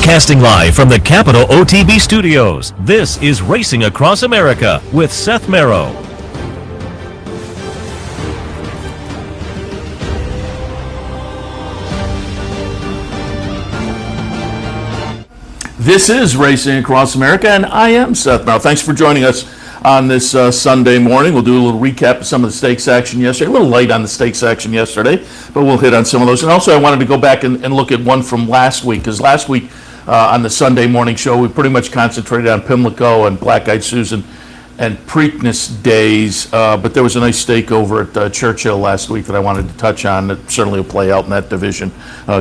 Broadcasting live from the Capital OTB studios, this is Racing Across America with Seth Merrow. This is Racing Across America, and I am Seth Merrow. Thanks for joining us on this Sunday morning. We'll do a little recap of some of the stakes action yesterday. A little late on the stakes action yesterday, but we'll hit on some of those. And also I wanted to go back and look at one from last week, because last week on the Sunday morning show, we pretty much concentrated on Pimlico and Black-Eyed Susan and Preakness days, but there was a nice stake over at Churchill last week that I wanted to touch on that certainly will play out in that division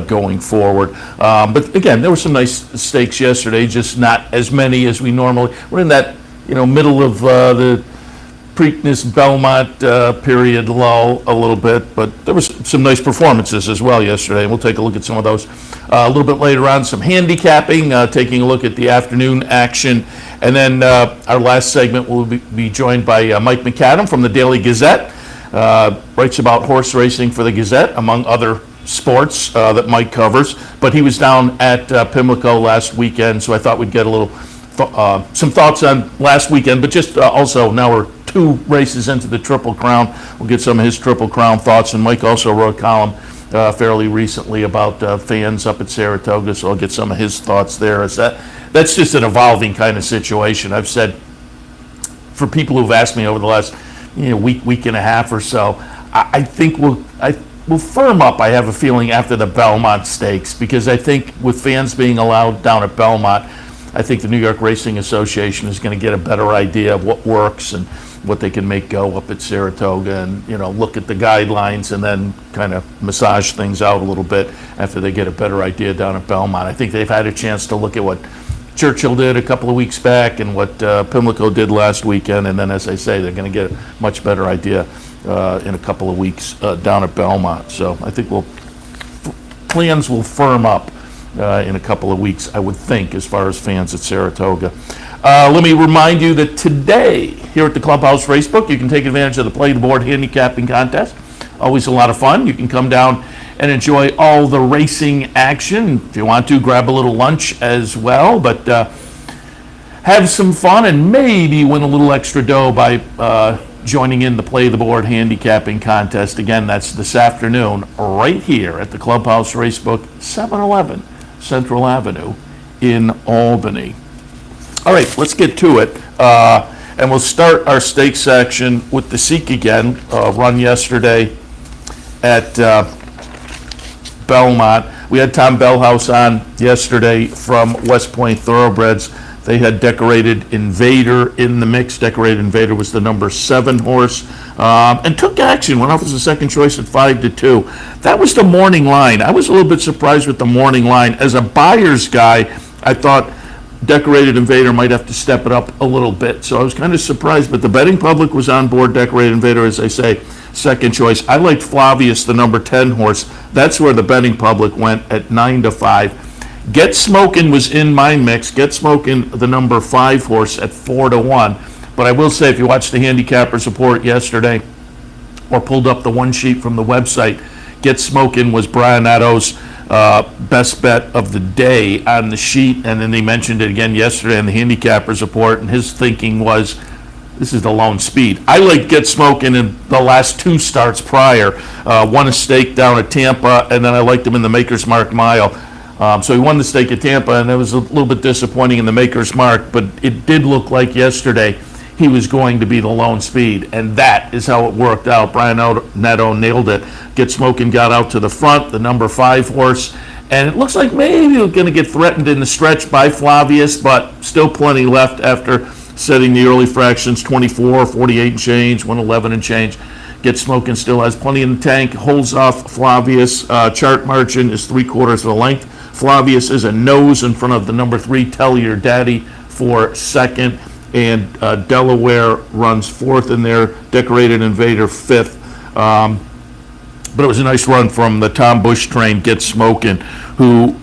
going forward. But again, there were some nice stakes yesterday, just not as many as we normally. We're in that middle of the Preakness Belmont period lull a little bit, but there was some nice performances as well yesterday, and we'll take a look at some of those a little bit later on. Some handicapping, taking a look at the afternoon action, and then our last segment will be joined by Mike Mcadam from the Daily Gazette. Writes about horse racing for the Gazette, among other sports that Mike covers, but he was down at Pimlico last weekend, so I thought we'd get a little some thoughts on last weekend, but just also now we're 2 races into the Triple Crown. We'll get some of his Triple Crown thoughts, and Mike also wrote a column fairly recently about fans up at Saratoga, so I'll get some of his thoughts there. That's just an evolving kind of situation. I've said, for people who've asked me over the last week and a half or so, I think we'll firm up, I have a feeling, after the Belmont Stakes, because I think with fans being allowed down at Belmont, I think the New York Racing Association is going to get a better idea of what works and what they can make go up at Saratoga, and look at the guidelines and then kind of massage things out a little bit after they get a better idea down at Belmont. I think they've had a chance to look at what Churchill did a couple of weeks back and what Pimlico did last weekend, and then, as I say, they're going to get a much better idea in a couple of weeks down at Belmont. So I think plans will firm up in a couple of weeks, I would think, as far as fans at Saratoga. Let me remind you that today, here at the Clubhouse Racebook, you can take advantage of the Play the Board handicapping contest. Always a lot of fun. You can come down and enjoy all the racing action. If you want to, grab a little lunch as well, but have some fun and maybe win a little extra dough by joining in the Play the Board handicapping contest. Again, that's this afternoon right here at the Clubhouse Racebook, 711 Central Avenue in Albany. All right, let's get to it. And we'll start our stakes action with the Seek again, run yesterday at Belmont. We had Tom Bellhouse on yesterday from West Point Thoroughbreds. They had Decorated Invader in the mix. Decorated Invader was the number 7 horse, and took action. Went off as a second choice at 5-2. That was the morning line. I was a little bit surprised with the morning line. As a buyer's guy, I thought Decorated Invader might have to step it up a little bit. So I was kind of surprised, but the betting public was on board Decorated Invader, as I say, second choice. I liked Flavius, the number 10 horse. That's where the betting public went at 9-5. Get Smokin' was in my mix. Get Smokin', the number 5 horse, at 4-1. But I will say, if you watched the handicappers report yesterday or pulled up the one sheet from the website, Get Smokin' was Brian Addo's best bet of the day on the sheet. And then they mentioned it again yesterday in the handicappers report, and his thinking was, this is the lone speed. I like Get Smokin' in the last 2 starts prior. Won a stake down at Tampa, and then I liked him in the Maker's Mark Mile. So he won the stake at Tampa, and it was a little bit disappointing in the Maker's Mark, but it did look like yesterday he was going to be the lone speed, and that is how it worked out. Brian Netto nailed it. Get Smokin' got out to the front, the number 5 horse, and it looks like maybe he's going to get threatened in the stretch by Flavius, but still plenty left after setting the early fractions, 24, 48 and change, 111 and change. Get Smokin' still has plenty in the tank, holds off Flavius. Chart margin is 3/4 of the length. Flavius is a nose in front of the number 3, Tell Your Daddy, for second, and Delaware runs 4th in there, Decorated Invader 5th. But it was a nice run from the Tom Bush train, Get Smokin', who,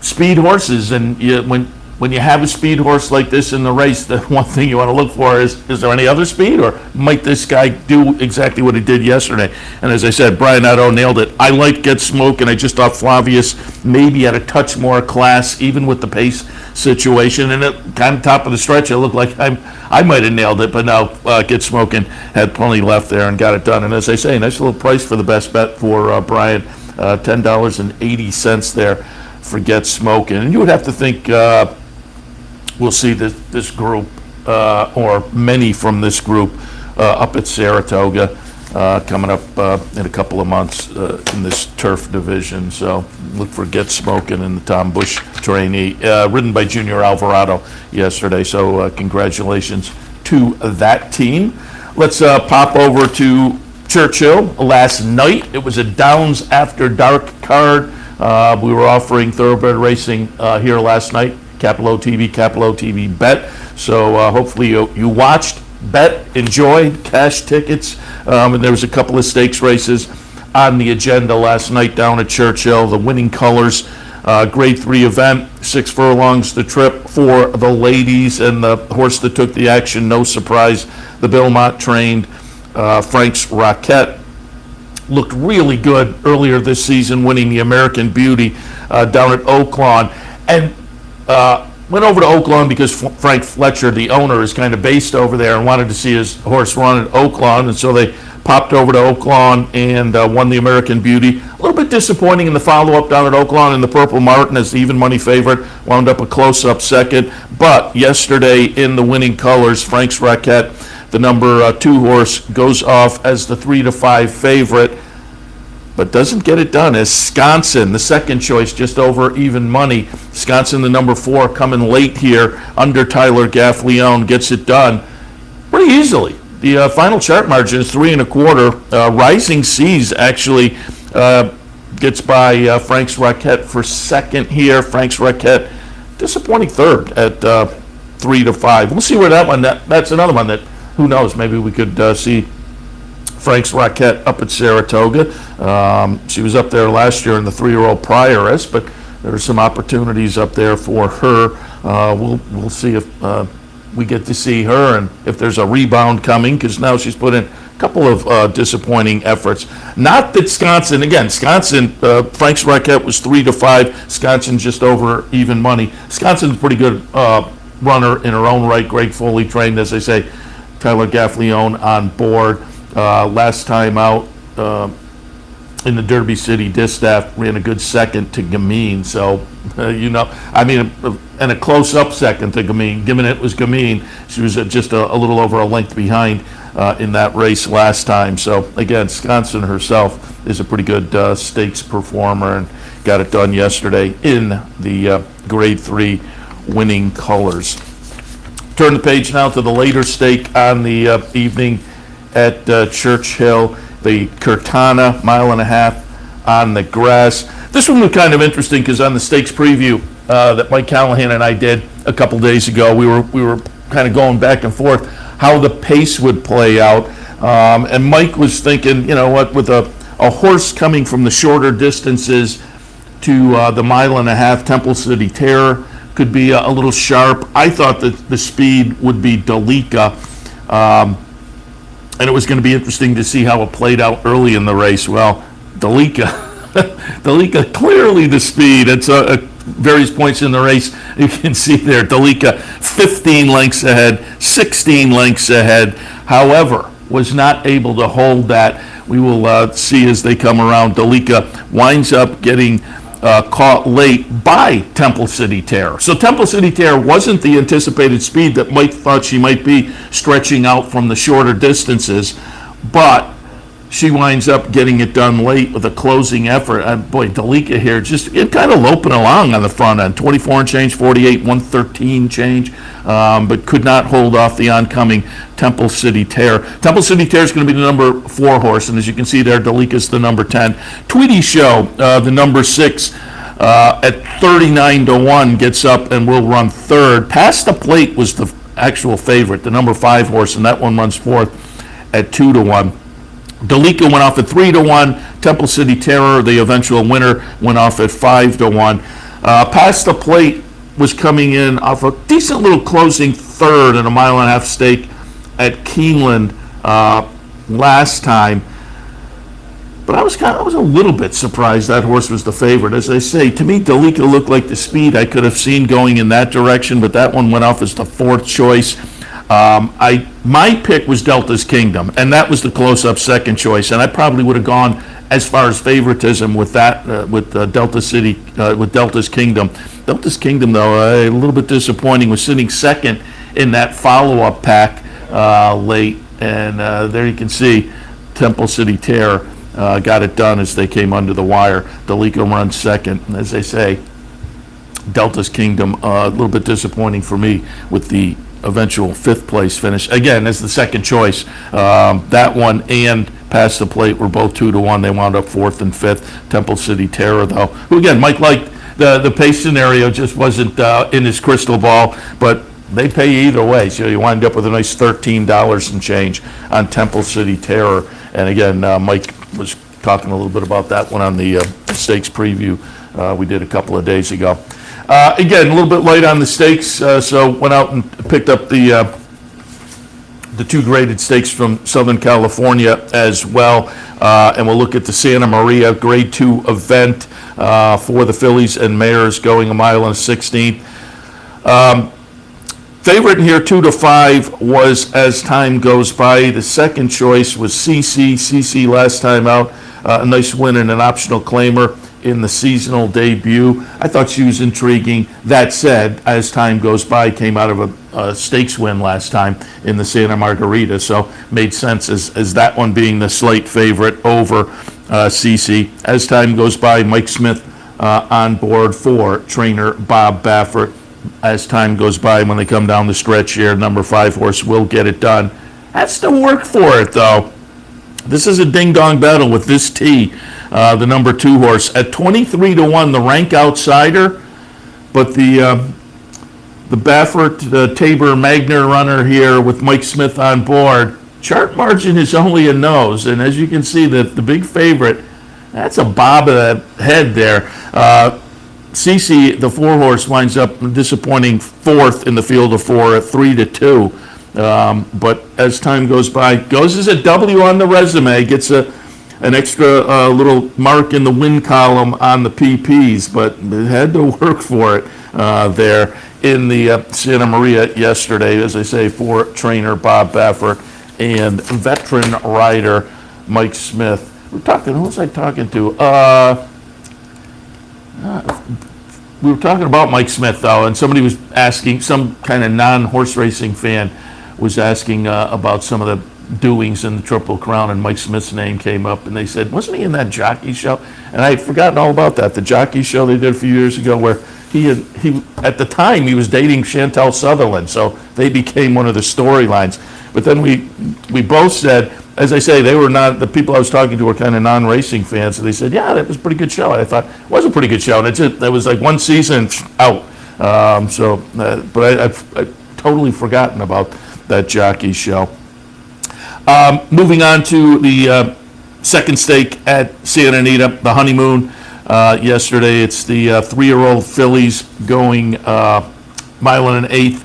speed horses, and when when you have a speed horse like this in the race, the one thing you want to look for is there any other speed, or might this guy do exactly what he did yesterday? And as I said, Brian Otto nailed it. I like Get Smoke, and I just thought Flavius maybe had a touch more class, even with the pace situation. And at kind of top of the stretch, it looked like I might have nailed it, but no, Get Smoking had plenty left there and got it done. And as I say, nice little price for the best bet for Brian, $10.80 there for Get Smoking. And you would have to think we'll see this group, or many from this group, up at Saratoga coming up in a couple of months in this turf division. So look for Get Smoking in the Tom Bush trainee, ridden by Junior Alvarado yesterday. So congratulations to that team. Let's pop over to Churchill. Last night, it was a Downs After Dark card. We were offering thoroughbred racing here last night. Capital OTB bet. So hopefully you watched, bet, enjoyed, cash tickets. And there was a couple of stakes races on the agenda last night down at Churchill. The Winning Colors Grade 3 event, 6 furlongs the trip for the ladies, and the horse that took the action, no surprise, the Belmont trained Frank's Rocket. Looked really good earlier this season, winning the American Beauty down at Oaklawn. And went over to Oaklawn because Frank Fletcher, the owner, is kind of based over there and wanted to see his horse run at Oaklawn. And so they popped over to Oaklawn and won the American Beauty. A little bit disappointing in the follow-up down at Oaklawn, and the Purple Martin as the even money favorite wound up a close-up second. But yesterday in the Winning Colors, Frank's Rocket, the number 2 horse, goes off as the 3-5 favorite, but doesn't get it done as Sconsin, the second choice, just over even money. Sconsin, the number 4, coming late here under Tyler Gaffleone, gets it done pretty easily. The final chart margin is 3 1/4. Rising Seas actually gets by Frank's Rocket for second here. Frank's Rocket, disappointing third at 3-5. We'll see where that one, that's another one that, who knows, maybe we could see Frank's Rocket up at Saratoga. She was up there last year in the 3-year-old Prioress, but there are some opportunities up there for her. We'll see if we get to see her and if there's a rebound coming, because now she's put in a couple of disappointing efforts. Not that Sconsin, Frank's Rocket was 3-5. Sconsin just over even money. Sconsin's a pretty good runner in her own right. Greg Foley trained, as I say. Tyler Gaffleone on board. Last time out in the Derby City Distaff, ran a good second to Gamine. So, and a close-up second to Gamine. Given it was Gamine, she was just a little over a length behind in that race last time. So, again, Sconsin herself is a pretty good stakes performer and got it done yesterday in the Grade 3 Winning Colors. Turn the page now to the later stake on the evening at Churchill, the Curtana, 1.5 miles on the grass. This one was kind of interesting because on the stakes preview that Mike Callahan and I did a couple days ago, we were kind of going back and forth how the pace would play out. And Mike was thinking, with a horse coming from the shorter distances to the 1.5 mile, Temple City Terror could be a little sharp. I thought that the speed would be Delika. And it was going to be interesting to see how it played out early in the race. Well, Delika clearly the speed. It's at various points in the race. You can see there, Delika 15 lengths ahead, 16 lengths ahead. However, was not able to hold that. We will see as they come around. Delika winds up getting caught late by Temple City Terror. So Temple City Terror wasn't the anticipated speed that Mike thought she might be stretching out from the shorter distances, but she winds up getting it done late with a closing effort. And boy, Delika here just kind of loping along on the front end, 24 and change, 48, 113 change, but could not hold off the oncoming Temple City Terror. Temple City Terror is going to be the number 4 horse, and as you can see there, Delika's the number 10. Tweety Show, the number 6, at 39-1, gets up and will run third. Past the Plate was the actual favorite, the number 5 horse, and that one runs fourth at 2-1. Delika went off at 3-1. Temple City Terror, the eventual winner, went off at 5-1. Past the Plate was coming in off a decent little closing third in a 1.5-mile stake at Keeneland last time. But I was a little bit surprised that horse was the favorite. As I say, to me, Delica looked like the speed I could have seen going in that direction, but that one went off as the fourth choice. My pick was Delta's Kingdom, and that was the close-up second choice, and I probably would have gone as far as favoritism with that, with Delta's Kingdom. Delta's Kingdom, though, a little bit disappointing, was sitting second in that follow-up pack late, and there you can see Temple City Terror got it done as they came under the wire. Delica runs second, and as they say, Delta's Kingdom, a little bit disappointing for me with the eventual fifth place finish. Again, as the second choice, that one and Past the Plate were both 2-1. They wound up fourth and fifth. Temple City Terror, though, who again, Mike liked the pace scenario, just wasn't in his crystal ball, but they pay you either way. So you wind up with a nice $13 and change on Temple City Terror. And again, Mike was talking a little bit about that one on the stakes preview we did a couple of days ago. Again, a little bit late on the stakes, so went out and picked up the two graded stakes from Southern California as well. And we'll look at the Santa Maria Grade 2 event for the fillies and mares going 1.16 miles. Favorite in here, 2-5, was As Time Goes By. The second choice was CC. CC last time out, a nice win and an optional claimer in the seasonal debut. I thought she was intriguing. That said, As Time Goes By came out of a stakes win last time in the Santa Margarita, so made sense as that one being the slight favorite over CC. As Time Goes By, Mike Smith on board for trainer Bob Baffert. As time goes by, when they come down the stretch here, number 5 horse will get it done. Has to work for it, though. This is a ding-dong battle with this T, the number 2 horse. At 23-1, the rank outsider, but the Baffert, Tabor Magner runner here with Mike Smith on board, chart margin is only a nose, and as you can see, the big favorite, that's a bob of the head there. CC, the 4 horse, winds up disappointing fourth in the field of 4 at 3-2. But as time goes by, goes as a W on the resume, gets an extra little mark in the win column on the PPs, but it had to work for it there in the Santa Maria yesterday, as I say, for trainer Bob Baffert and veteran rider Mike Smith. We're talking, who was I talking to? We were talking about Mike Smith, though, and somebody was asking, some kind of non-horse racing fan was asking about some of the doings in the Triple Crown, and Mike Smith's name came up, and they said, wasn't he in that jockey show? And I had forgotten all about that, the jockey show they did a few years ago, where he at the time, he was dating Chantel Sutherland, so they became one of the storylines. But then we both said, as I say, they were not, the people I was talking to were kind of non-racing fans, and they said, yeah, that was a pretty good show. I thought, it was a pretty good show. That was like one season out. But I've totally forgotten about that jockey show. Moving on to the second stake at Santa Anita, the Honeymoon. Yesterday, it's the 3-year-old fillies going 1.125 miles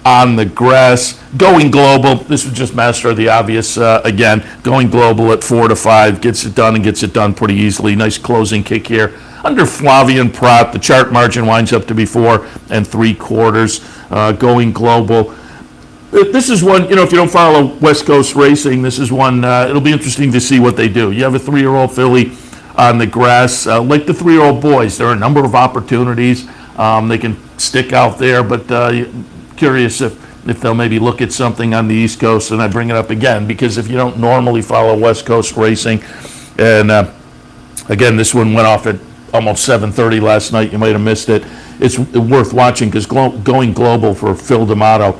on the grass. Going global, this was just master of the obvious again. Going global at 4-5, gets it done and gets it done pretty easily. Nice closing kick here. Under Flavian Prat, the chart margin winds up to be 4 3/4. Going global. This is one, if you don't follow West Coast racing, this is one, it'll be interesting to see what they do. You have a 3-year-old filly on the grass, like the 3-year-old boys. There are a number of opportunities. They can stick out there, but curious if they'll maybe look at something on the East Coast, and I bring it up again because if you don't normally follow West Coast racing, and again, this one went off at almost 7:30 last night, you might have missed it. It's worth watching because going global for Phil D'Amato,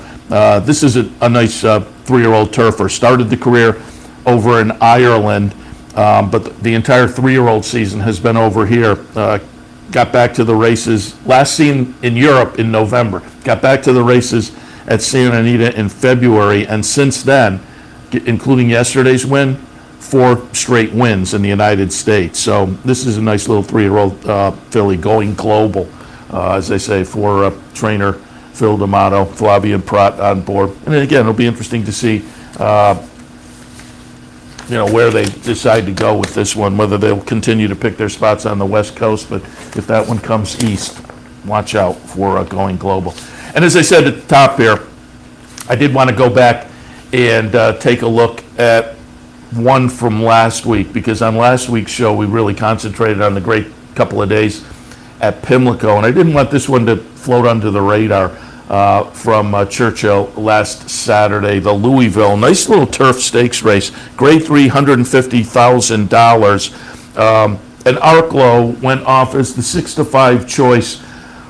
this is a nice 3-year-old turfer. Started the career over in Ireland, but the entire 3-year-old season has been over here. Got back to the races, last seen in Europe in November, got back to the races at Santa Anita in February, and since then, including yesterday's win, 4 straight wins in the United States. So this is a nice little 3-year-old filly going global as they say, for trainer Phil D'Amato, Flavien Prat on board. And then again, it'll be interesting to see, where they decide to go with this one, whether they'll continue to pick their spots on the West Coast, but if that one comes east, watch out for going global. And as I said at the top here, I did want to go back and take a look at one from last week, because on last week's show we really concentrated on the great couple of days at Pimlico, and I didn't want this one to float under the radar from Churchill last Saturday. The Louisville, nice little turf stakes race, grade 3, $150,000. And Arklow went off as the 6-5 choice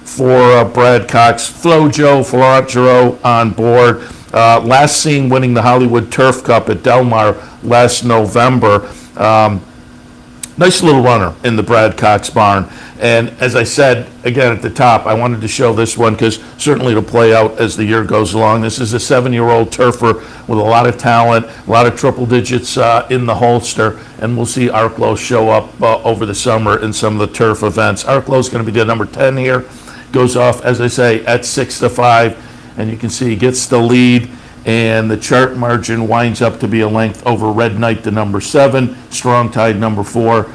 for Brad Cox. Florentero on board. Last seen winning the Hollywood Turf Cup at Del Mar last November. Nice little runner in the Brad Cox barn. And as I said, again at the top, I wanted to show this one because certainly it'll play out as the year goes along. This is a 7-year-old turfer with a lot of talent, a lot of triple digits in the holster, and we'll see Arklow show up over the summer in some of the turf events. Arklow's going to be the number 10 here. Goes off, as I say, at 6-5, and you can see he gets the lead, and the chart margin winds up to be a length over Red Knight, the number 7. Strong Tide, number 4,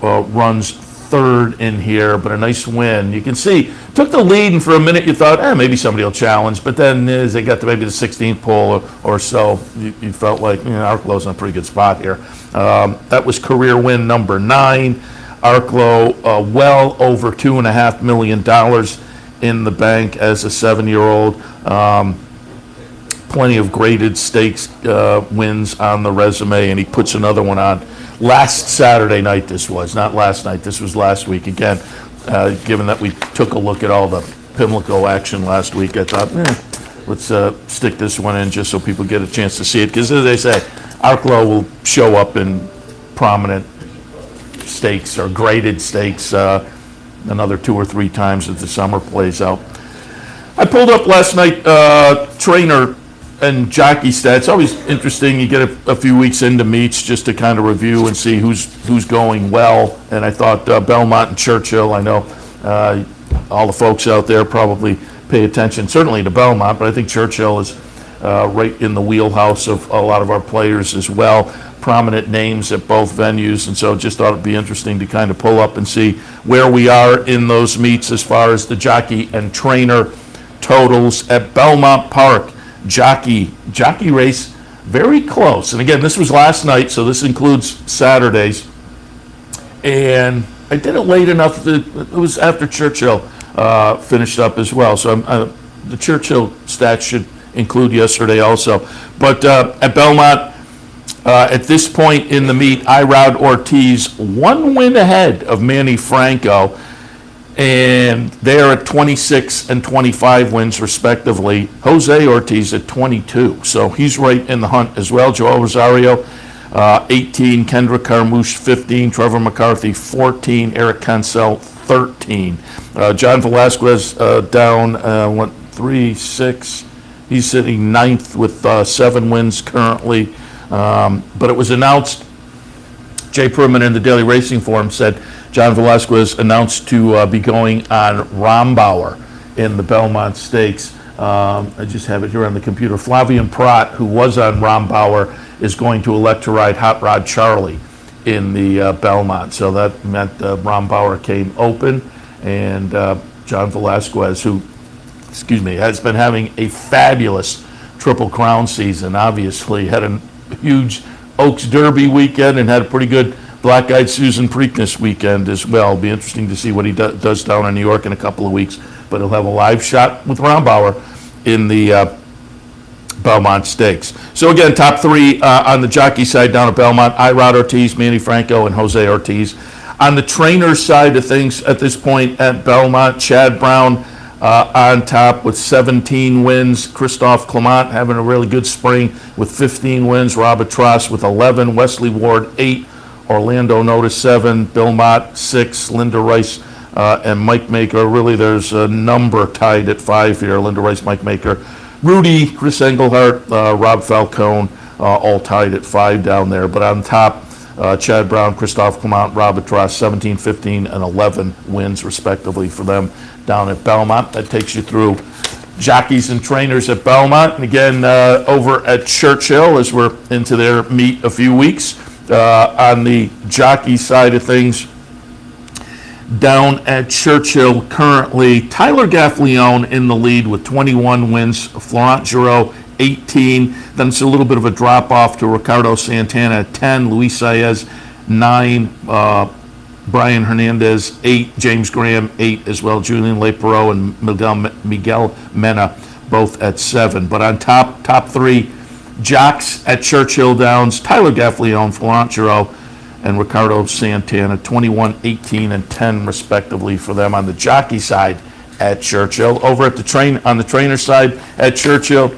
runs third in here, but a nice win. You can see, took the lead, and for a minute you thought, maybe somebody will challenge, but then as they got to maybe the 16th pole or so, you felt like, Arklow's in a pretty good spot here. That was career win number 9. Arklow, well over $2.5 million in the bank as a 7-year-old. Plenty of graded stakes wins on the resume, and he puts another one on. Last Saturday night this was, not last night, this was last week. Again, given that we took a look at all the Pimlico action last week, I thought, let's stick this one in just so people get a chance to see it. Because as they say, Arklow will show up in prominent stakes or graded stakes another 2 or 3 times as the summer plays out. I pulled up last night trainer and jockey stats. Always interesting. You get a few weeks into meets just to kind of review and see who's going well. And I thought Belmont and Churchill, I know all the folks out there probably pay attention, certainly to Belmont, but I think Churchill is right in the wheelhouse of a lot of our players as well. Prominent names at both venues, and so just thought it'd be interesting to kind of pull up and see where we are in those meets as far as the jockey and trainer totals at Belmont Park. Jockey race very close, and again, this was last night, so this includes Saturdays, and I did it late enough that it was after Churchill finished up as well, so the Churchill stats should include yesterday also. But at Belmont, at this point in the meet, Irod Ortiz 1 win ahead of Manny Franco, and they're at 26 and 25 wins respectively. Jose Ortiz at 22, so he's right in the hunt as well. Joel Rosario 18, Kendra Carmouche 15, Trevor McCarthy 14, Eric Cancel 13. John Velasquez down 3, 6. He's sitting 9th with 7 wins currently. But it was announced, Jay Perman in the Daily Racing Forum said John Velasquez announced to be going on Rombauer in the Belmont Stakes. I just have it here on the computer. Flavien Prat, who was on Rombauer, is going to elect to ride Hot Rod Charlie in the Belmont. So that meant Rombauer came open, and John Velasquez, who, has been having a fabulous Triple Crown season, obviously had a huge Oaks Derby weekend and had a pretty good Black-Eyed Susan Preakness weekend as well. It'll be interesting to see what he does down in New York in a couple of weeks, but he'll have a live shot with Rombauer in the Belmont Stakes. So again, top 3 on the jockey side down at Belmont: Irod Ortiz, Manny Franco, and Jose Ortiz. On the trainer side of things at this point at Belmont, Chad Brown on top with 17 wins. Christophe Clement having a really good spring with 15 wins. Robert Tross with 11. Wesley Ward 8. Orlando Notice 7. Bill Mott 6. Linda Rice and Mike Maker. Really, there's a number tied at 5 here. Linda Rice, Mike Maker, Rudy, Chris Engelhardt, Rob Falcone, all tied at 5 down there. But on top, Chad Brown, Christophe Clement, Robert Ross, 17, 15, and 11 wins respectively for them down at Belmont. That takes you through jockeys and trainers at Belmont. And again, over at Churchill, as we're into their meet a few weeks, on the jockey side of things, down at Churchill currently, Tyler Gaffleone in the lead with 21 wins, Florent Giraud 18, then it's a little bit of a drop off to Ricardo Santana at 10, Luis Saez 9, Brian Hernandez 8, James Graham 8 as well, Julian Lepereau and Miguel Mena both at 7. But on top three jocks at Churchill Downs, Tyler Gaffleone, Florent Giraud, and Ricardo Santana, 21, 18, and 10 respectively for them on the jockey side at Churchill. Over at on the trainer side at Churchill,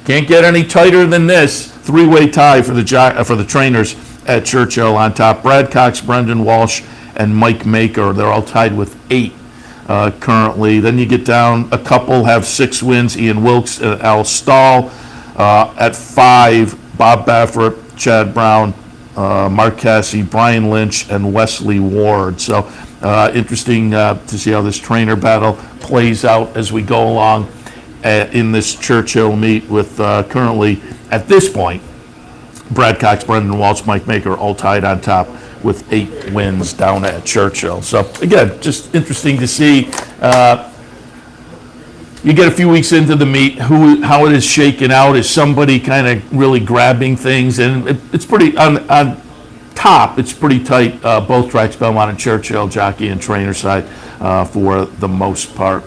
can't get any tighter than this. Three-way tie for the trainers at Churchill on top. Brad Cox, Brendan Walsh, and Mike Maker. They're all tied with 8 currently. Then you get down, a couple have 6 wins, Ian Wilkes and Al Stahl. At 5, Bob Baffert, Chad Brown, Mark Cassie, Brian Lynch, and Wesley Ward. So interesting to see how this trainer battle plays out as we go along in this Churchill meet with currently, at this point, Brad Cox, Brendan Walsh, Mike Maker all tied on top with 8 wins down at Churchill. So again, just interesting to see. You get a few weeks into the meet, how it is shaken out. Is somebody kind of really grabbing things? And it's pretty, on top, it's pretty tight, both tracks, Belmont and Churchill, jockey and trainer side for the most part.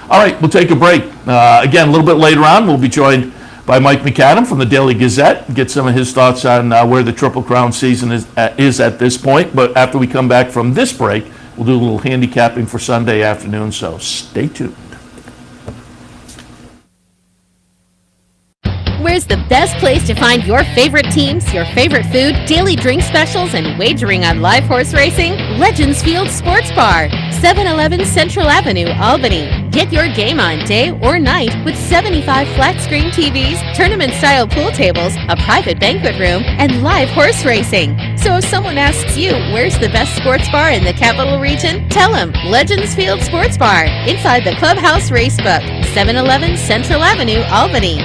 All right, we'll take a break. Again, a little bit later on, we'll be joined by Mike McAdam from the Daily Gazette, get some of his thoughts on where the Triple Crown season is at this point. But after we come back from this break, we'll do a little handicapping for Sunday afternoon, so stay tuned. Where's the best place to find your favorite teams, your favorite food, daily drink specials, and wagering on live horse racing? Legends Field Sports Bar, 711 Central Avenue, Albany. Get your game on day or night with 75 flat-screen TVs, tournament-style pool tables, a private banquet room, and live horse racing. So if someone asks you, where's the best sports bar in the Capital Region? Tell them Legends Field Sports Bar, inside the Clubhouse Racebook, 711 Central Avenue, Albany.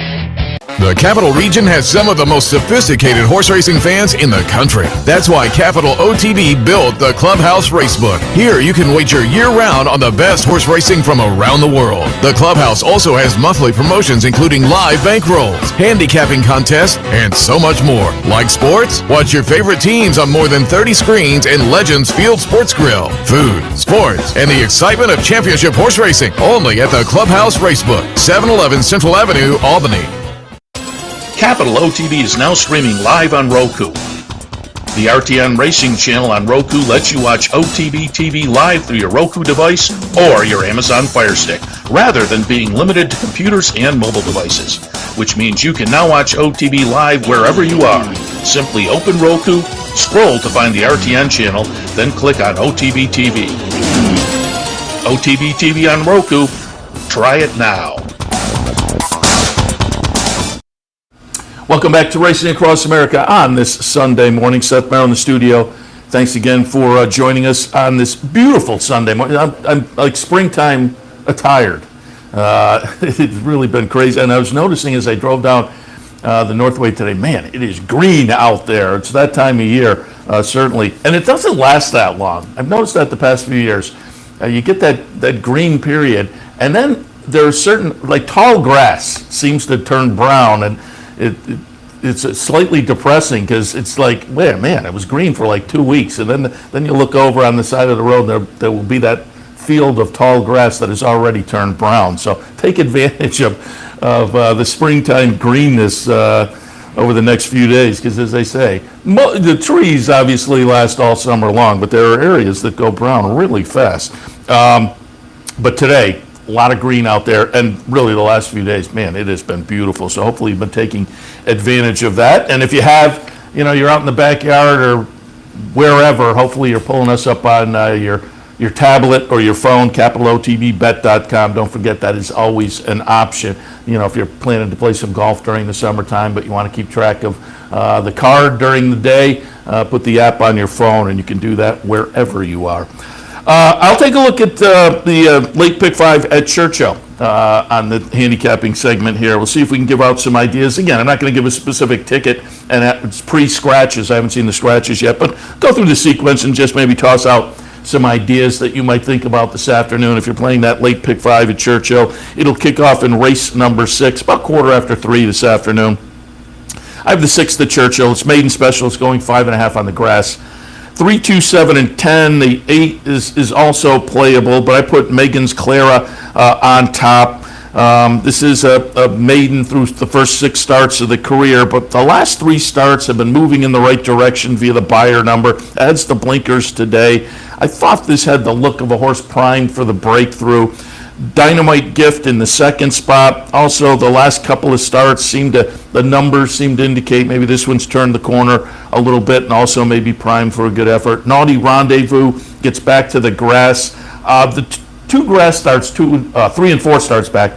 The Capital Region has some of the most sophisticated horse racing fans in the country. That's why Capital OTB built the Clubhouse Racebook. Here you can wager year-round on the best horse racing from around the world. The Clubhouse also has monthly promotions including live bankrolls, handicapping contests, and so much more. Like sports? Watch your favorite teams on more than 30 screens in Legends Field Sports Grill. Food, sports, and the excitement of championship horse racing. Only at the Clubhouse Racebook, 711 Central Avenue, Albany. Capital OTB is now streaming live on Roku. The RTN Racing channel on Roku lets you watch OTB TV live through your Roku device or your Amazon Fire Stick, rather than being limited to computers and mobile devices, which means you can now watch OTB live wherever you are. Simply open Roku, scroll to find the RTN channel, then click on OTB TV. OTB TV on Roku. Try it now. Welcome back to Racing Across America on this Sunday morning. Seth Merrow in the studio. Thanks again for joining us on this beautiful Sunday morning. I'm like springtime attired. It's really been crazy. And I was noticing as I drove down the Northway today, man, it is green out there. It's that time of year, certainly. And it doesn't last that long. I've noticed that the past few years. You get that green period, and then there are certain, like tall grass seems to turn brown, and it's slightly depressing because it's like, man, it was green for like 2 weeks, and then you look over on the side of the road, there will be that field of tall grass that has already turned brown. So take advantage of the springtime greenness over the next few days, because as they say, the trees obviously last all summer long, but there are areas that go brown really fast. But today, a lot of green out there, and really the last few days, man, it has been beautiful. So hopefully you've been taking advantage of that. And if you have, you're out in the backyard or wherever, hopefully you're pulling us up on your tablet or your phone, capitalotbbet.com. Don't forget that is always an option. If you're planning to play some golf during the summertime, but you want to keep track of the card during the day, put the app on your phone, and you can do that wherever you are. I'll take a look at the late pick 5 at Churchill on the handicapping segment here. We'll see if we can give out some ideas. Again, I'm not going to give a specific ticket, and it's pre-scratches. I haven't seen the scratches yet, but go through the sequence and just maybe toss out some ideas that you might think about this afternoon. If you're playing that late pick 5 at Churchill, it'll kick off in race number 6, about 3:15 this afternoon. I have the 6th at Churchill. It's maiden special. It's going 5.5 on the grass. 3, 2, 7, and 10. The 8 is also playable, but I put Megan's Clara on top. This is a maiden through the first 6 starts of the career, but the last 3 starts have been moving in the right direction via the Beyer number. Adds the blinkers today. I thought this had the look of a horse primed for the breakthrough. Dynamite Gift in the 2nd spot. Also, the last couple of starts the numbers seem to indicate maybe this one's turned the corner a little bit and also maybe primed for a good effort. Naughty Rendezvous gets back to the grass. The 2 grass starts, 3 and 4 starts back,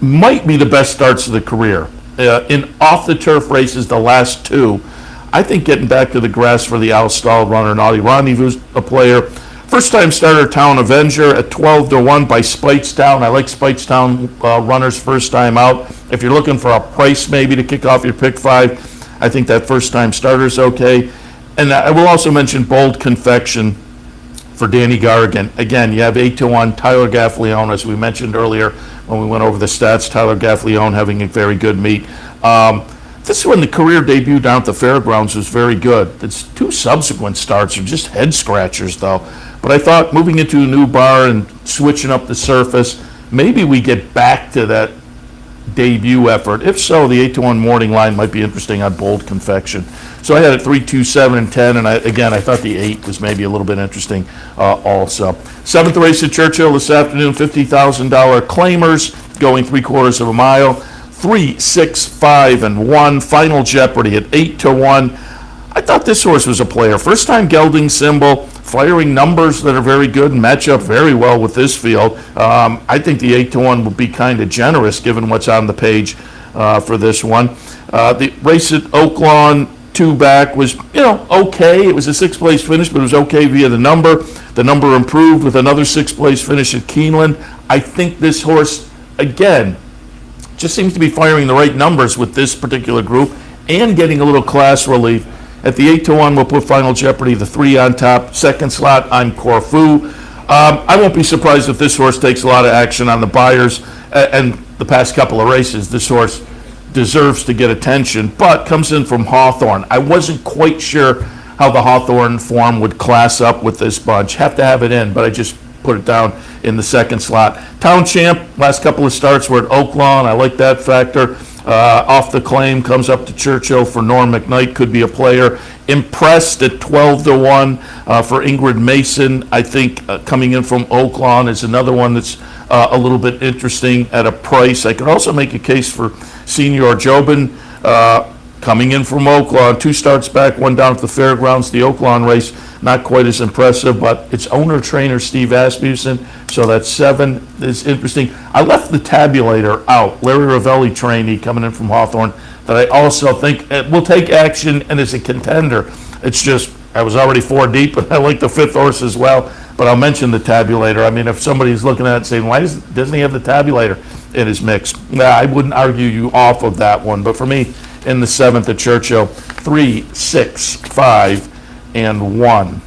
might be the best starts of the career. In off-the-turf races, the last 2, I think getting back to the grass for the Outstall runner, Naughty Rendezvous, a player. First-time starter, Town Avenger at 12-1 by Speightstown. I like Speightstown runners first time out. If you're looking for a price maybe to kick off your pick 5, I think that first-time starter is okay. And I will also mention Bold Confection for Danny Garrigan. Again, you have 8-1 Tyler Gaffleone, as we mentioned earlier when we went over the stats. Tyler Gaffleone having a very good meet. This is when the career debut down at the fairgrounds was very good. Its 2 subsequent starts are just head scratchers, though. But I thought moving into a new bar and switching up the surface, maybe we get back to that debut effort. If so, the 8-1 morning line might be interesting on Bold Confection. So I had it 3, 2, 7, and 10, and I thought the 8 was maybe a little bit interesting also. 7th race at Churchill this afternoon, $50,000 claimers going 3/4 mile. 3, 6, 5, and 1. Final Jeopardy at 8-1. I thought this horse was a player. First time gelding symbol, firing numbers that are very good and match up very well with this field. I think the 8-1 will be kind of generous given what's on the page for this one. The race at Oaklawn, 2 back, was, okay. It was a 6th place finish, but it was okay via the number. The number improved with another 6th place finish at Keeneland. I think this horse, again, just seems to be firing the right numbers with this particular group and getting a little class relief. At the 8-1, we'll put Final Jeopardy, the 3 on top. 2nd slot, I'm Corfu. I won't be surprised if this horse takes a lot of action on the Buyers and the past couple of races. This horse deserves to get attention, but comes in from Hawthorne. I wasn't quite sure how the Hawthorne form would class up with this bunch. Have to have it in, but I just put it down in the 2nd slot. Town Champ, last couple of starts were at Oaklawn. I like that factor. Off the claim, comes up to Churchill for Norm McKnight, could be a player. Impressed at 12-1 for Ingrid Mason. I think coming in from Oaklawn is another one that's a little bit interesting at a price. I could also make a case for Senior Jobin coming in from Oaklawn. 2 starts back, 1 down at the fairgrounds. The Oaklawn race, not quite as impressive, but its owner-trainer, Steve Asmussen, so that 7 is interesting. I left the tabulator out. Larry Ravelli trainee coming in from Hawthorne that I also think will take action and is a contender. It's just, I was already 4 deep, and I like the 5th horse as well, but I'll mention the tabulator. I mean, if somebody's looking at it and saying, why doesn't he have the tabulator in his mix? I wouldn't argue you off of that one, but for me, in the 7th at Churchill, 3, 6, 5, and 1.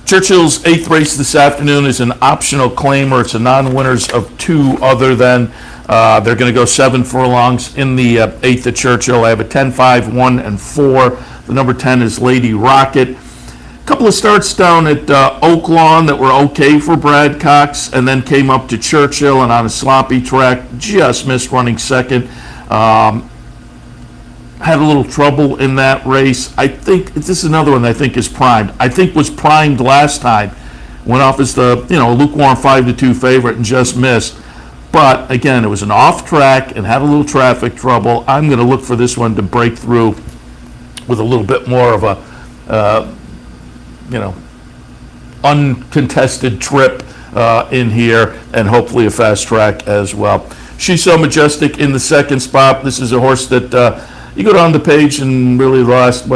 Churchill's 8th race this afternoon is an optional claimer. It's a non-winners of 2 other than. They're going to go 7 furlongs in the 8th at Churchill. I have a 10, 5, 1, and 4. The number 10 is Lady Rocket. A couple of starts down at Oaklawn that were okay for Brad Cox, and then came up to Churchill and on a sloppy track, just missed running 2nd. Had a little trouble in that race. I think this is another one that I think is primed. I think was primed last time. Went off as the lukewarm 5-2 favorite and just missed. But again, it was an off track and had a little traffic trouble. I'm going to look for this one to break through with a little bit more of a uncontested trip in here, and hopefully a fast track as well. She's So Majestic in the 2nd spot. This is a horse that you go down the page and really the last,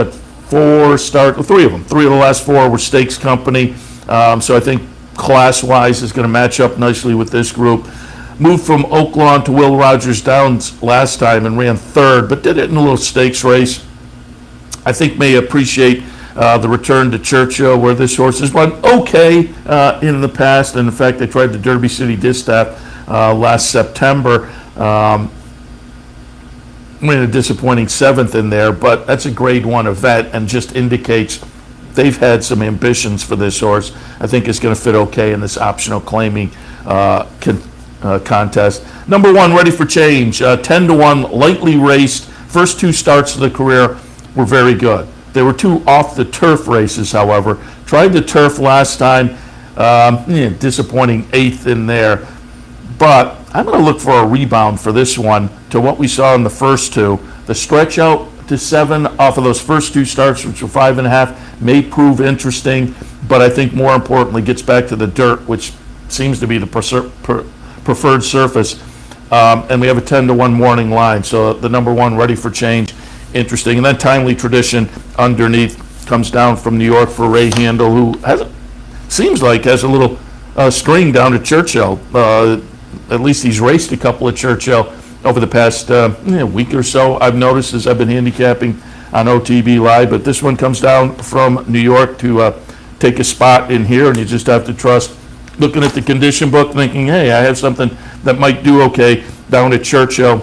three of them. Three of the last four were Stakes Company. So I think class-wise is going to match up nicely with this group. Moved from Oaklawn to Will Rogers Downs last time and ran third, but did it in a little stakes race. I think may appreciate the return to Churchill, where this horse has run okay in the past. And in fact, they tried the Derby City Distaff last September. Ran a disappointing 7th in there, but that's a grade 1 event and just indicates they've had some ambitions for this horse. I think it's going to fit okay in this optional claiming contest. Number 1, Ready for Change, 10-1, lightly raced. First 2 starts of the career were very good. They were 2 off the turf races, however. Tried the turf last time, disappointing 8th in there. But I'm going to look for a rebound for this one to what we saw in the first 2. The stretch out to 7 off of those first 2 starts, which were 5.5, may prove interesting, but I think more importantly gets back to the dirt, which seems to be the preferred surface. And we have a 10-1 morning line, so the number 1, Ready for Change, interesting. And then Timely Tradition underneath comes down from New York for Ray Handel, who seems like has a little string down to Churchill. At least he's raced a couple of Churchill over the past week or so, I've noticed, as I've been handicapping on OTB Live. But this one comes down from New York to take a spot in here, and you just have to trust, looking at the condition book, thinking, hey, I have something that might do okay down at Churchill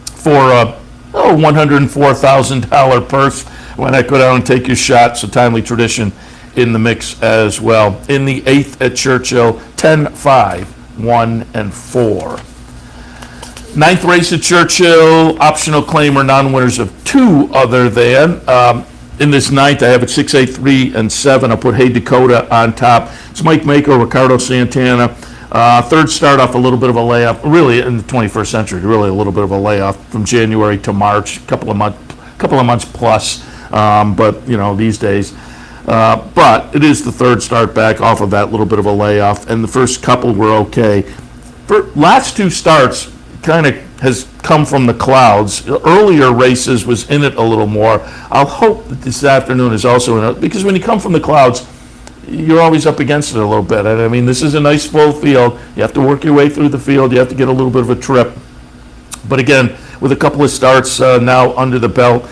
for a $104,000 purse. Why not go down and take your shot? So Timely Tradition in the mix as well. In the 8th at Churchill, 10-5, 1 and 4. 9th race at Churchill, optional claimer, non-winners of 2 other than. In this 9th, I have it 6, 8, 3, and 7. I'll put Hey Dakota on top. It's Mike Mako, Ricardo Santana. Third start off a little bit of a layoff, really in the 21st century, really a little bit of a layoff from January to March, a couple of months plus, but these days. But it is the third start back off of that little bit of a layoff, and the first couple were okay. For last 2 starts kind of has come from the clouds. Earlier races was in it a little more. I'll hope that this afternoon is also in it, because when you come from the clouds, you're always up against it a little bit. I mean, this is a nice full field. You have to work your way through the field. You have to get a little bit of a trip. But again, with a couple of starts now under the belt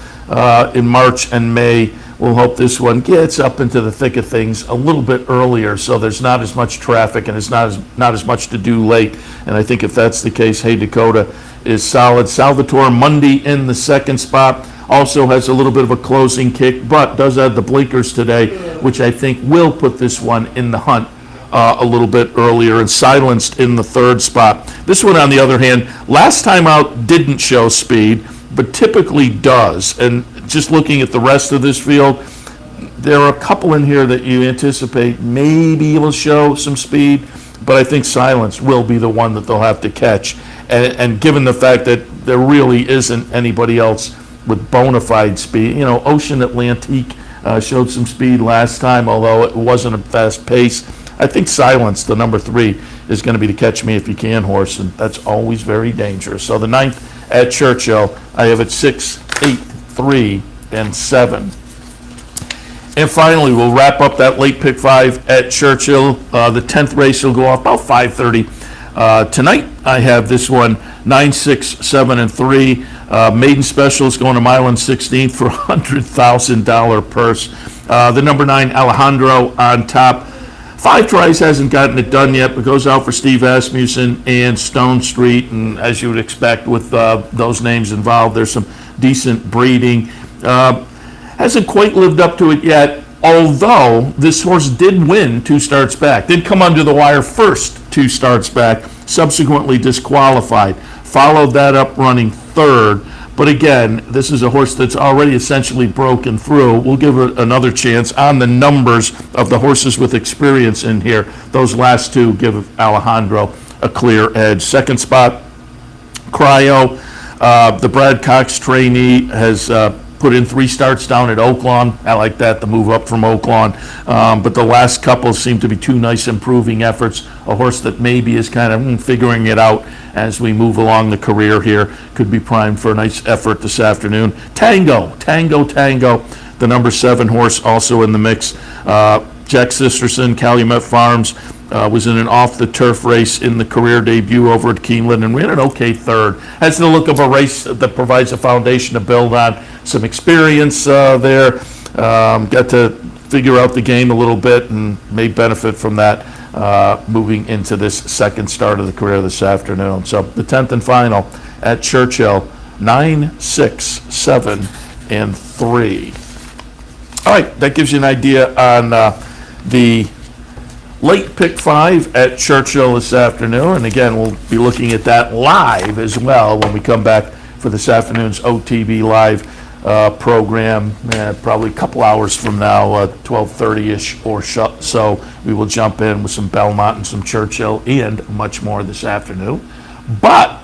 in March and May, we'll hope this one gets up into the thick of things a little bit earlier, so there's not as much traffic and it's not as much to do late. And I think if that's the case, Hey Dakota is solid. Salvatore Monday in the 2nd spot. Also has a little bit of a closing kick, but does have the blinkers today, which I think will put this one in the hunt a little bit earlier, and Silenced in the 3rd spot. This one, on the other hand, last time out didn't show speed, but typically does. And just looking at the rest of this field, there are a couple in here that you anticipate maybe will show some speed, but I think Silence will be the one that they'll have to catch. And given the fact that there really isn't anybody else with bona fide speed, Ocean Atlantique showed some speed last time, although it wasn't a fast pace. I think Silence, the number 3, is going to be the catch me if you can horse, and that's always very dangerous. So the 9th at Churchill, I have it 6, 8, 3, and 7. And finally, we'll wrap up that late pick 5 at Churchill. The 10th race will go off about 5:30 tonight. I have this one 9, 6, 7, and 3. Maiden Special is going to mile and 16th for $100,000 purse. The number 9, Alejandro, on top. 5 tries, hasn't gotten it done yet, but goes out for Steve Asmussen and Stone Street. And as you would expect with those names involved, there's some decent breeding. Hasn't quite lived up to it yet, although this horse did win 2 starts back. Did come under the wire first 2 starts back, subsequently disqualified. Followed that up running 3rd. But again, this is a horse that's already essentially broken through. We'll give it another chance on the numbers of the horses with experience in here. Those last 2 give Alejandro a clear edge. 2nd spot, Cryo. The Brad Cox trainee has put in 3 starts down at Oaklawn. I like that, the move up from Oaklawn. But the last couple seem to be 2 nice improving efforts. A horse that maybe is kind of figuring it out as we move along the career here. Could be primed for a nice effort this afternoon. Tango. the number 7 horse also in the mix. Jack Sisterson, Calumet Farms, was in an off-the-turf race in the career debut over at Keeneland, and ran an okay third. Has the look of a race that provides a foundation to build on. Some experience there. Got to figure out the game a little bit and may benefit from that moving into this second start of the career this afternoon. So the 10th and final at Churchill, 9, 6, 7, and 3. All right, that gives you an idea on the late pick 5 at Churchill this afternoon. And again, we'll be looking at that live as well when we come back for this afternoon's OTB Live program, probably a couple hours from now, 12:30-ish or so. We will jump in with some Belmont and some Churchill and much more this afternoon. But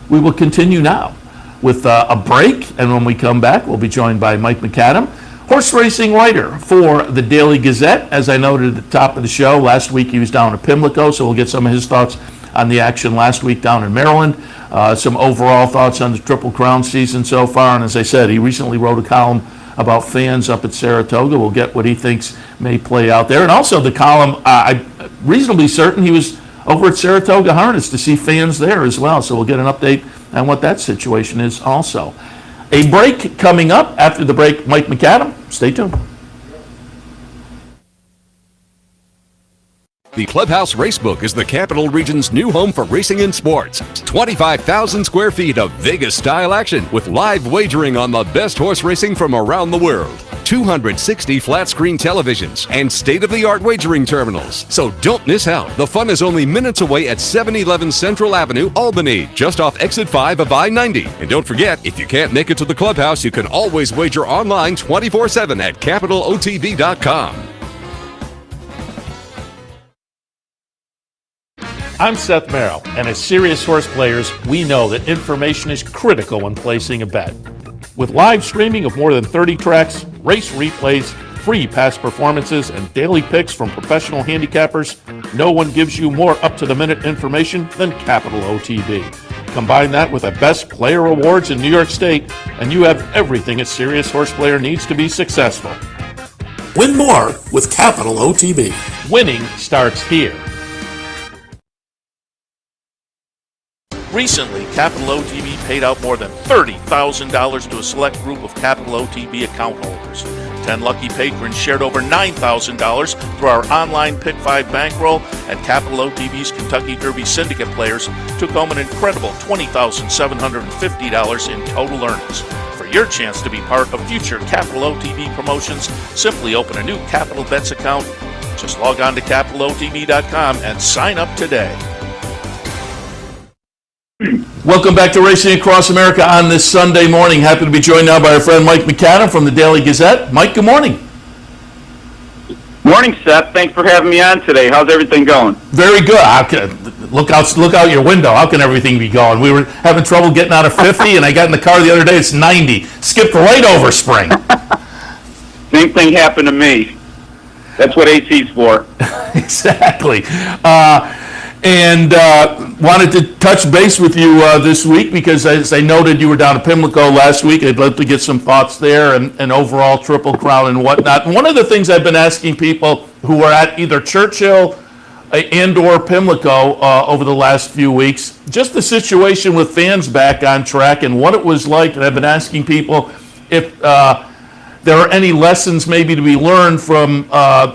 we will continue now with a break, and when we come back, we'll be joined by Mike Mcadam, horse racing writer for the Daily Gazette. As I noted at the top of the show, last week he was down at Pimlico, so we'll get some of his thoughts on the action last week down in Maryland, some overall thoughts on the Triple Crown season so far, and as I said, he recently wrote a column about fans up at Saratoga. We'll get what he thinks may play out there, and also the column, I'm reasonably certain he was over at Saratoga Harness to see fans there as well, so we'll get an update on what that situation is also. A break coming up. After the break, Mike Mcadam. Stay tuned. The Clubhouse Racebook is the Capital Region's new home for racing and sports. 25,000 square feet of Vegas-style action with live wagering on the best horse racing from around the world. 260 flat-screen televisions and state-of-the-art wagering terminals. So don't miss out. The fun is only minutes away at 711 Central Avenue, Albany, just off exit 5 of I-90. And don't forget, if you can't make it to the Clubhouse, you can always wager online 24/7 at capitalotb.com. I'm Seth Merrow, and as serious horse players, we know that information is critical when placing a bet. With live streaming of more than 30 tracks, race replays, free past performances, and daily picks from professional handicappers, no one gives you more up-to-the-minute information than Capital OTB. Combine that with the best player awards in New York State, and you have everything a serious horse player needs to be successful. Win more with Capital OTB. Winning starts here. Recently, Capital OTB paid out more than $30,000 to a select group of Capital OTB account holders. 10 lucky patrons shared over $9,000 through our online Pick 5 bankroll, and Capital OTB's Kentucky Derby Syndicate players took home an incredible $20,750 in total earnings. For your chance to be part of future Capital OTB promotions, simply open a new Capital Bets account. Just log on to capitalotb.com and sign up today. Welcome back to Racing Across America on this Sunday morning. Happy to be joined now by our friend Mike Mcadam from the Daily Gazette. Mike, good morning. Morning, Seth. Thanks for having me on today. How's everything going? Very good. Look out your window. How can everything be going? We were having trouble getting out of 50, and I got in the car the other day. It's 90. Skipped right over spring. Same thing happened to me. That's what AC's for. Exactly. And wanted to touch base with you this week because, as I noted, you were down at Pimlico last week. I'd love to get some thoughts there and overall Triple Crown and whatnot. And one of the things I've been asking people who are at either Churchill and or Pimlico over the last few weeks, just the situation with fans back on track and what it was like. And I've been asking people if there are any lessons maybe to be learned from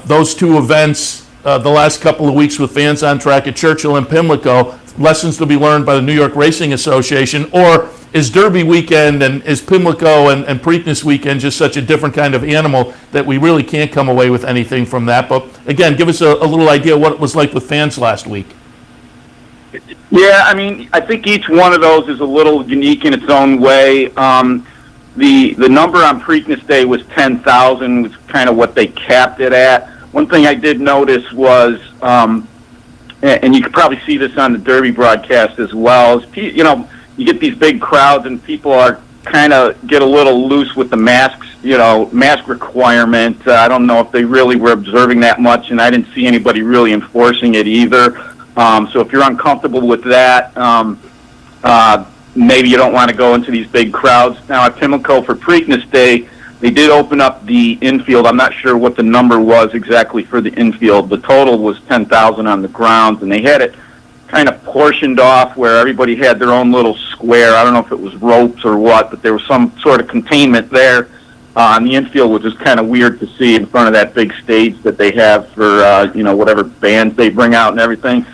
those two events the last couple of weeks with fans on track at Churchill and Pimlico, lessons to be learned by the New York Racing Association, or is Derby weekend and is Pimlico and Preakness weekend just such a different kind of animal that we really can't come away with anything from that? But again, give us a little idea what it was like with fans last week. Yeah, I mean, I think each one of those is a little unique in its own way. The number on Preakness Day was 10,000, was kind of what they capped it at. One thing I did notice was, and you could probably see this on the Derby broadcast as well, is, you get these big crowds and people are kind of get a little loose with the masks, mask requirement. I don't know if they really were observing that much, and I didn't see anybody really enforcing it either. So if you're uncomfortable with that, maybe you don't want to go into these big crowds. Now at Pimlico for Preakness Day, They did open up the infield. I'm not sure what the number was exactly for the infield. The total was 10,000 on the grounds, and they had it kind of portioned off where everybody had their own little square. I don't know if it was ropes or what, but there was some sort of containment there on the infield, which is kind of weird to see in front of that big stage that they have for, whatever bands they bring out and everything.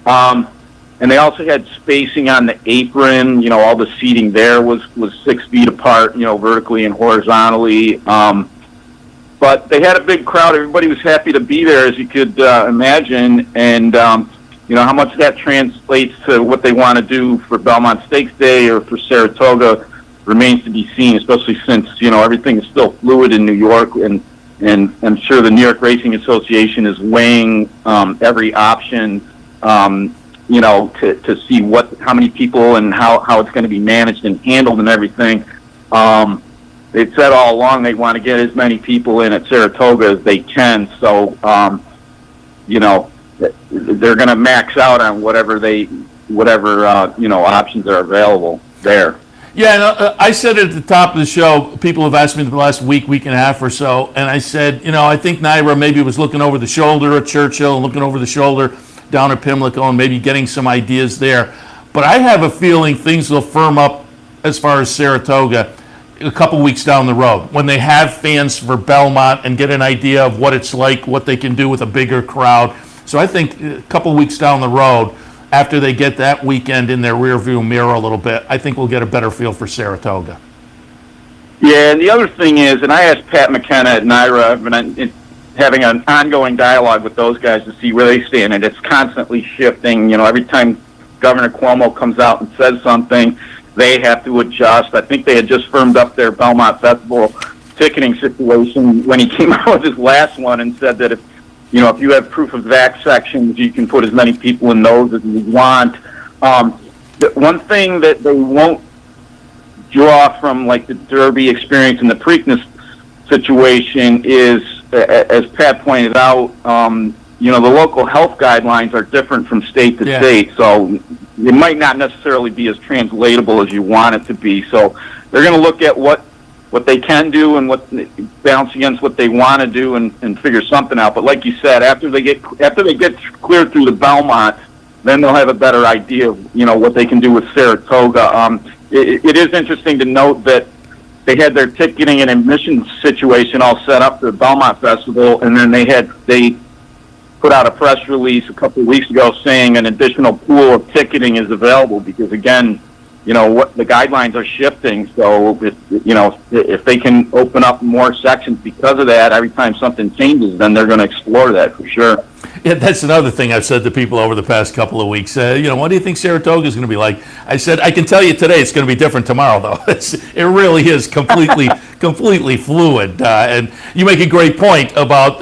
And they also had spacing on the apron. All the seating there was 6 feet apart, vertically and horizontally. But they had a big crowd. Everybody was happy to be there, as you could imagine. And, how much that translates to what they want to do for Belmont Stakes Day or for Saratoga remains to be seen, especially since, everything is still fluid in New York. And I'm sure the New York Racing Association is weighing every option, to see how many people and how it's going to be managed and handled and everything. They've said all along they want to get as many people in at Saratoga as they can. So, they're going to max out on whatever options are available there. Yeah, and I said it at the top of the show. People have asked me the last week and a half or so, and I said, I think Naira maybe was looking over the shoulder at Churchill and looking over the shoulder down at Pimlico and maybe getting some ideas there. But I have a feeling things will firm up as far as Saratoga a couple weeks down the road when they have fans for Belmont and get an idea of what it's like, what they can do with a bigger crowd. So I think a couple weeks down the road, after they get that weekend in their rearview mirror a little bit, I think we'll get a better feel for Saratoga. Yeah, and the other thing is, and I asked Pat Mckenna at Naira, I've been having an ongoing dialogue with those guys to see where they stand, and it's constantly shifting. Every time Governor Cuomo comes out and says something, they have to adjust. I think they had just firmed up their Belmont Festival ticketing situation when he came out with his last one and said that if you have proof of vax sections, you can put as many people in those as you want. The one thing that they won't draw from, like the Derby experience and the Preakness situation, is, as Pat pointed out, the local health guidelines are different from state to state, so it might not necessarily be as translatable as you want it to be. So they're going to look at what they can do and what balance against what they want to do and figure something out. But like you said, after they get cleared through the Belmont, then they'll have a better idea of what they can do with Saratoga. It is interesting to note that they had their ticketing and admission situation all set up for the Belmont Festival, and then they put out a press release a couple of weeks ago saying an additional pool of ticketing is available because, again, what the guidelines are shifting. So if they can open up more sections because of that, every time something changes, then they're going to explore that for sure. Yeah, that's another thing I've said to people over the past couple of weeks. What do you think Saratoga is going to be like? I said, I can tell you today it's going to be different tomorrow, though. It really is completely fluid. And you make a great point about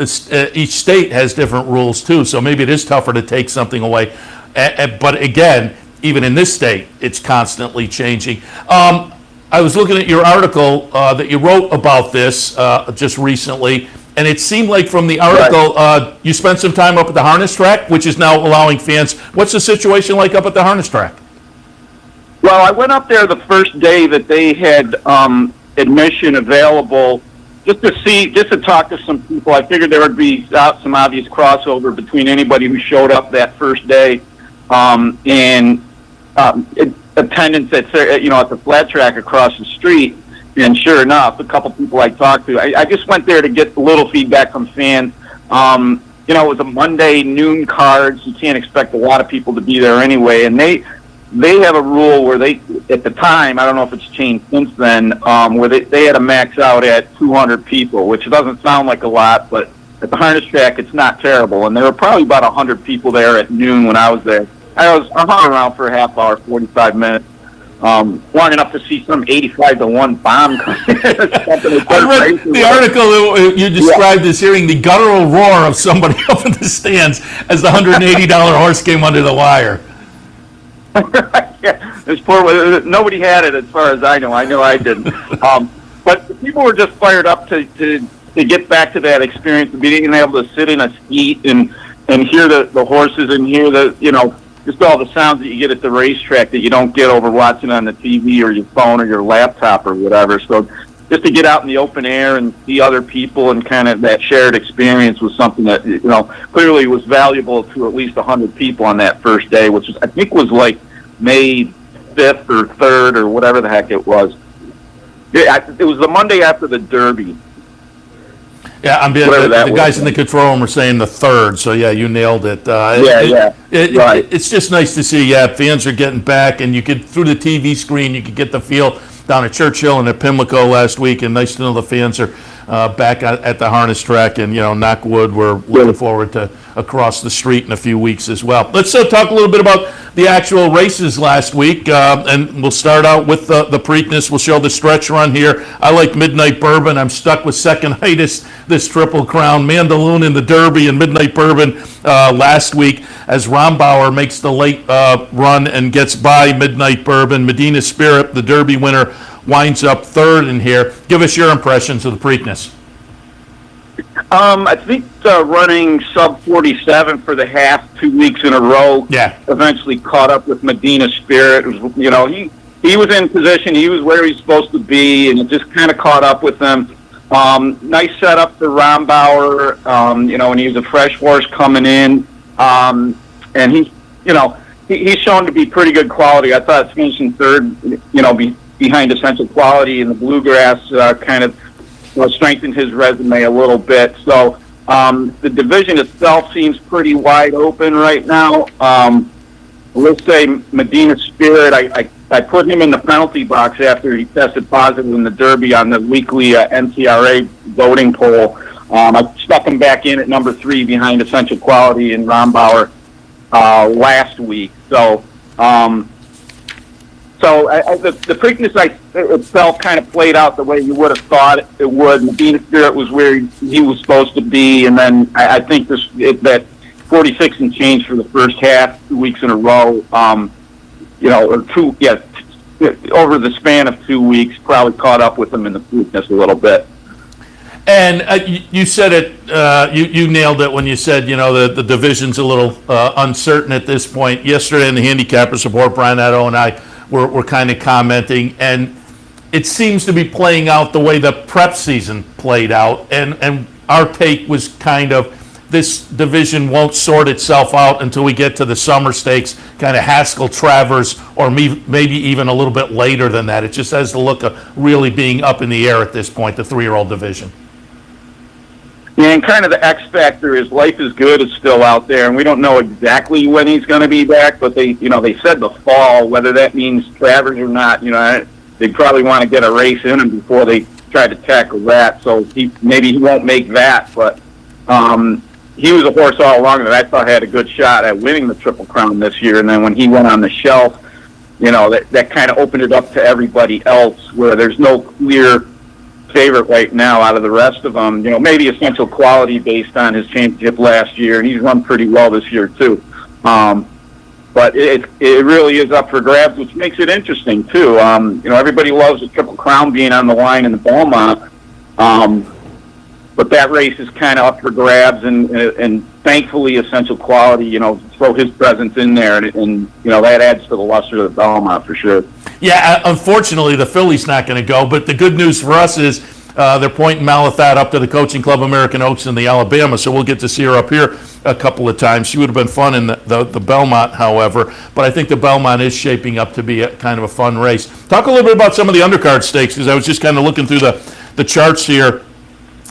each state has different rules, too. So maybe it is tougher to take something away. But again, even in this state, it's constantly changing. I was looking at your article that you wrote about this just recently, and it seemed like from the article you spent some time up at the harness track, which is now allowing fans. What's the situation like up at the harness track? Well, I went up there the first day that they had admission available, just to talk to some people. I figured there would be some obvious crossover between anybody who showed up that first day and attendance at the flat track across the street. And sure enough, a couple people I talked to, I just went there to get a little feedback from fans. It was a Monday noon card, so you can't expect a lot of people to be there anyway. And they have a rule where at the time, I don't know if it's changed since then, where they had to max out at 200 people, which doesn't sound like a lot, but at the harness track, it's not terrible. And there were probably about 100 people there at noon when I was there. I hung around for a half hour, 45 minutes. Long enough to see some 85-1 bomb come in. I read the article you described as hearing the guttural roar of somebody up in the stands as the $180 horse came under the wire. Yeah, this poor, nobody had it as far as I know. I know I didn't. But people were just fired up to get back to that experience of being able to sit in a seat and hear the horses and hear just all the sounds that you get at the racetrack that you don't get over watching on the TV or your phone or your laptop or whatever. So just to get out in the open air and see other people and kind of that shared experience was something that, clearly was valuable to at least 100 people on that first day, which I think was like May 5th or 3rd or whatever the heck it was. It was the Monday after the Derby. Yeah, the guys in the control room were saying the 3rd, so yeah, you nailed it. Right. It's just nice to see, fans are getting back, and you could, through the TV screen, you could get the feel down at Churchill and at Pimlico last week, and nice to know the fans are back at the harness track, and, knock wood, we're looking forward to across the street in a few weeks as well. Let's talk a little bit about the actual races last week, and we'll start out with the Preakness. We'll show the stretch run here. I like Midnight Bourbon. I'm stuck with second-highest this Triple Crown. Mandaloon in the Derby and Midnight Bourbon last week as Rombauer makes the late run and gets by Midnight Bourbon. Medina Spirit, the Derby winner, winds up 3rd in here. Give us your impressions of the Preakness. I think running sub 47 for the half 2 weeks in a row. Eventually caught up with Medina Spirit. It was, he was in position. He was where he's supposed to be, and it just kind of caught up with him. Nice setup for Rombauer. And he was a fresh horse coming in, and he's shown to be pretty good quality. I thought finishing 3rd, behind Essential Quality in the Bluegrass kind of strengthened his resume a little bit. So the division itself seems pretty wide open right now. Let's say Medina Spirit, I put him in the penalty box after he tested positive in the Derby on the weekly NCRA voting poll. I stuck him back in at number 3 behind Essential Quality and Rombauer last week. So the Preakness itself kind of played out the way you would have thought it would. Medina Spirit was where he was supposed to be, and then I think that 46 and change for the first half, 2 weeks in a row, over the span of 2 weeks, probably caught up with him in the Preakness a little bit. And you said it, you nailed it when you said, the division's a little uncertain at this point. Yesterday in the Handicappers Report, Brian Addo and I were kind of commenting, and it seems to be playing out the way the prep season played out, and our take was kind of this division won't sort itself out until we get to the summer stakes, kind of Haskell, Travers, or maybe even a little bit later than that. It just has the look of really being up in the air at this point, the 3-year-old division. Yeah, and kind of the X factor is Life is Good is still out there, and we don't know exactly when he's going to be back, but they said the fall, whether that means Travers or not, they probably want to get a race in him before they try to tackle that, so maybe he won't make that, but he was a horse all along that I thought had a good shot at winning the Triple Crown this year, and then when he went on the shelf, that kind of opened it up to everybody else, where there's no clear favorite right now out of the rest of them. Maybe Essential Quality based on his championship last year, and he's run pretty well this year too. But it really is up for grabs, which makes it interesting too. Everybody loves the Triple Crown being on the line in the Belmont, but that race is kind of up for grabs, and thankfully Essential Quality, throw his presence in there, and that adds to the luster of the Belmont for sure. Yeah, unfortunately, the filly's not going to go, but the good news for us is they're pointing Malathat up to the Coaching Club American Oaks in the Alabama, so we'll get to see her up here a couple of times. She would have been fun in the Belmont, however, but I think the Belmont is shaping up to be kind of a fun race. Talk a little bit about some of the undercard stakes, because I was just kind of looking through the charts here,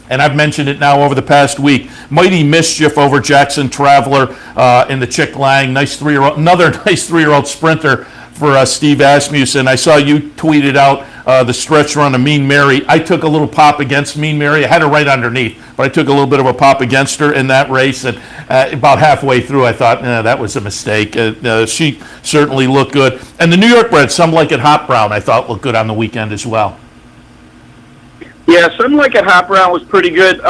and I've mentioned it now over the past week. Mighty Mischief over Jackson Traveler in the Chick Lang. Another nice 3-year-old sprinter for Steve Asmussen. I saw you tweeted out the stretch run of Mean Mary. I took a little pop against Mean Mary. I had her right underneath, but I took a little bit of a pop against her in that race, and about halfway through I thought, that was a mistake. She certainly looked good. And the New York bred, Some Like It Hot Brown, I thought looked good on the weekend as well. Yeah, Some Like It Hot Brown was pretty good.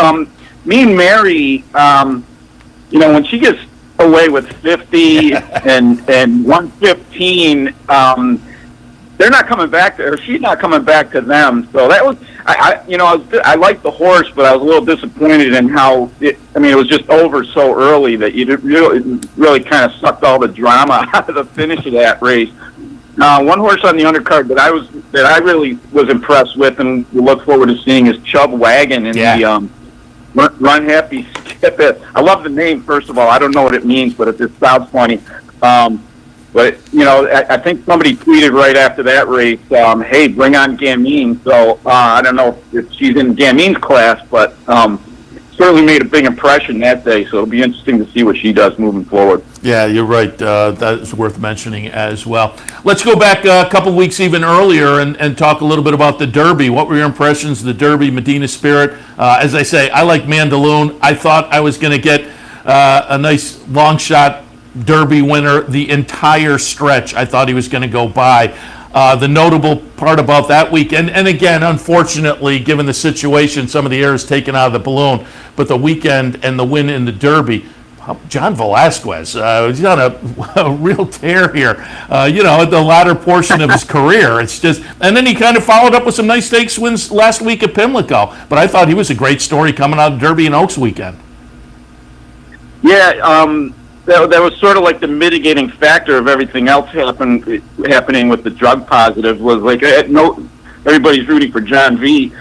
Mean Mary, when she gets away with 50 and 115, they're not coming back to her. She's not coming back to them. So that was, I liked the horse, but I was a little disappointed in how it was just over so early that you really kind of sucked all the drama out of the finish of that race. One horse on the undercard that I was that I really was impressed with and look forward to seeing is Chubb Wagon in the Run Happy Skip It. I love the name, first of all. I don't know what it means, but it just sounds funny. But, you know, I think somebody tweeted right after that race, hey, bring on Gamine. So I don't know if she's in Gamine's class, but certainly made a big impression that day. So it'll be interesting to see what she does moving forward. Yeah, you're right. That is worth mentioning as well. Let's go back a couple weeks even earlier and talk a little bit about the Derby. What were your impressions of the Derby, Medina Spirit? As I say, I like Mandaloun. I thought I was going to get a nice long shot Derby winner the entire stretch. I thought he was going to go by. The notable part about that weekend, and again, unfortunately, given the situation, some of the air is taken out of the balloon, but the weekend and the win in the Derby, John Velasquez, he's on a real tear here, you know, at the latter portion of his career. It's just, and then he kind of followed up with some nice stakes wins last week at Pimlico, but I thought he was a great story coming out of Derby and Oaks weekend. Yeah, that was sort of like the mitigating factor of everything else happening with the drug positive was like everybody's rooting for John V.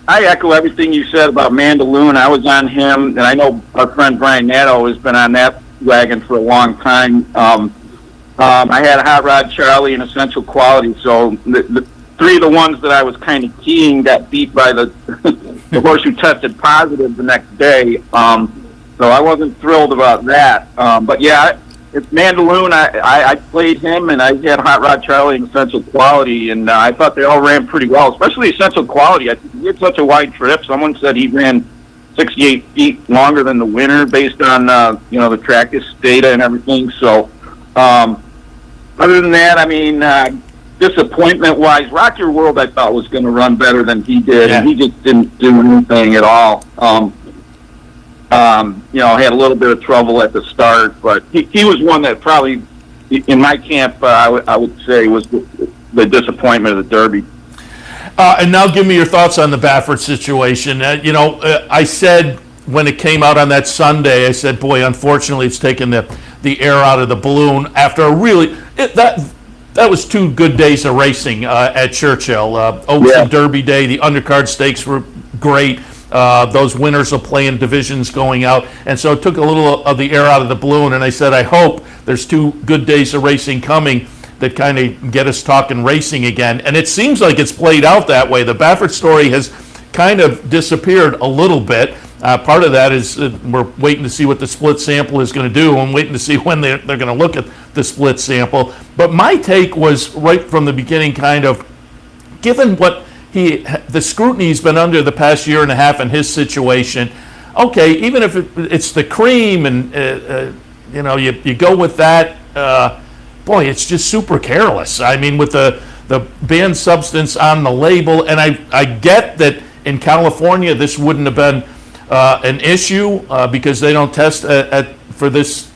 I echo everything you said about Mandaloun. I was on him, and I know our friend Brian Natto has been on that wagon for a long time. I had Hot Rod Charlie and Essential Quality, so the three of the ones that I was kind of keying got beat by the horse who tested positive the next day. So I wasn't thrilled about that. But yeah, it's Mandaloun. I played him, and I had Hot Rod Charlie and Essential Quality, and I thought they all ran pretty well, especially Essential Quality. I think he had such a wide trip. Someone said he ran 68 feet longer than the winner based on, you know, the Preakness data and everything. So other than that, I mean, disappointment-wise, Rock Your World I thought was going to run better than he did, and he just didn't do anything at all. You know, had a little bit of trouble at the start, but he was one that probably, in my camp, I would say was the disappointment of the Derby. And now give me your thoughts on the Baffert situation. You know, I said when it came out on that Sunday, I said, boy, unfortunately it's taken the air out of the balloon after a really, that was 2 good days of racing at Churchill. Oaks and Derby Day, the undercard stakes were great. Those winners will play in divisions going out, and so it took a little of the air out of the balloon, and I said, I hope there's 2 good days of racing coming that kind of get us talking racing again, and it seems like it's played out that way. The Baffert story has kind of disappeared a little bit. Part of that is we're waiting to see what the split sample is going to do, and waiting to see when they're going to look at the split sample. But my take was right from the beginning kind of, given what the scrutiny he's been under the past year and a half in his situation, okay, even if it's the cream and, you know, you go with that, boy, it's just super careless. I mean, with the banned substance on the label, and I get that in California this wouldn't have been an issue because they don't test for this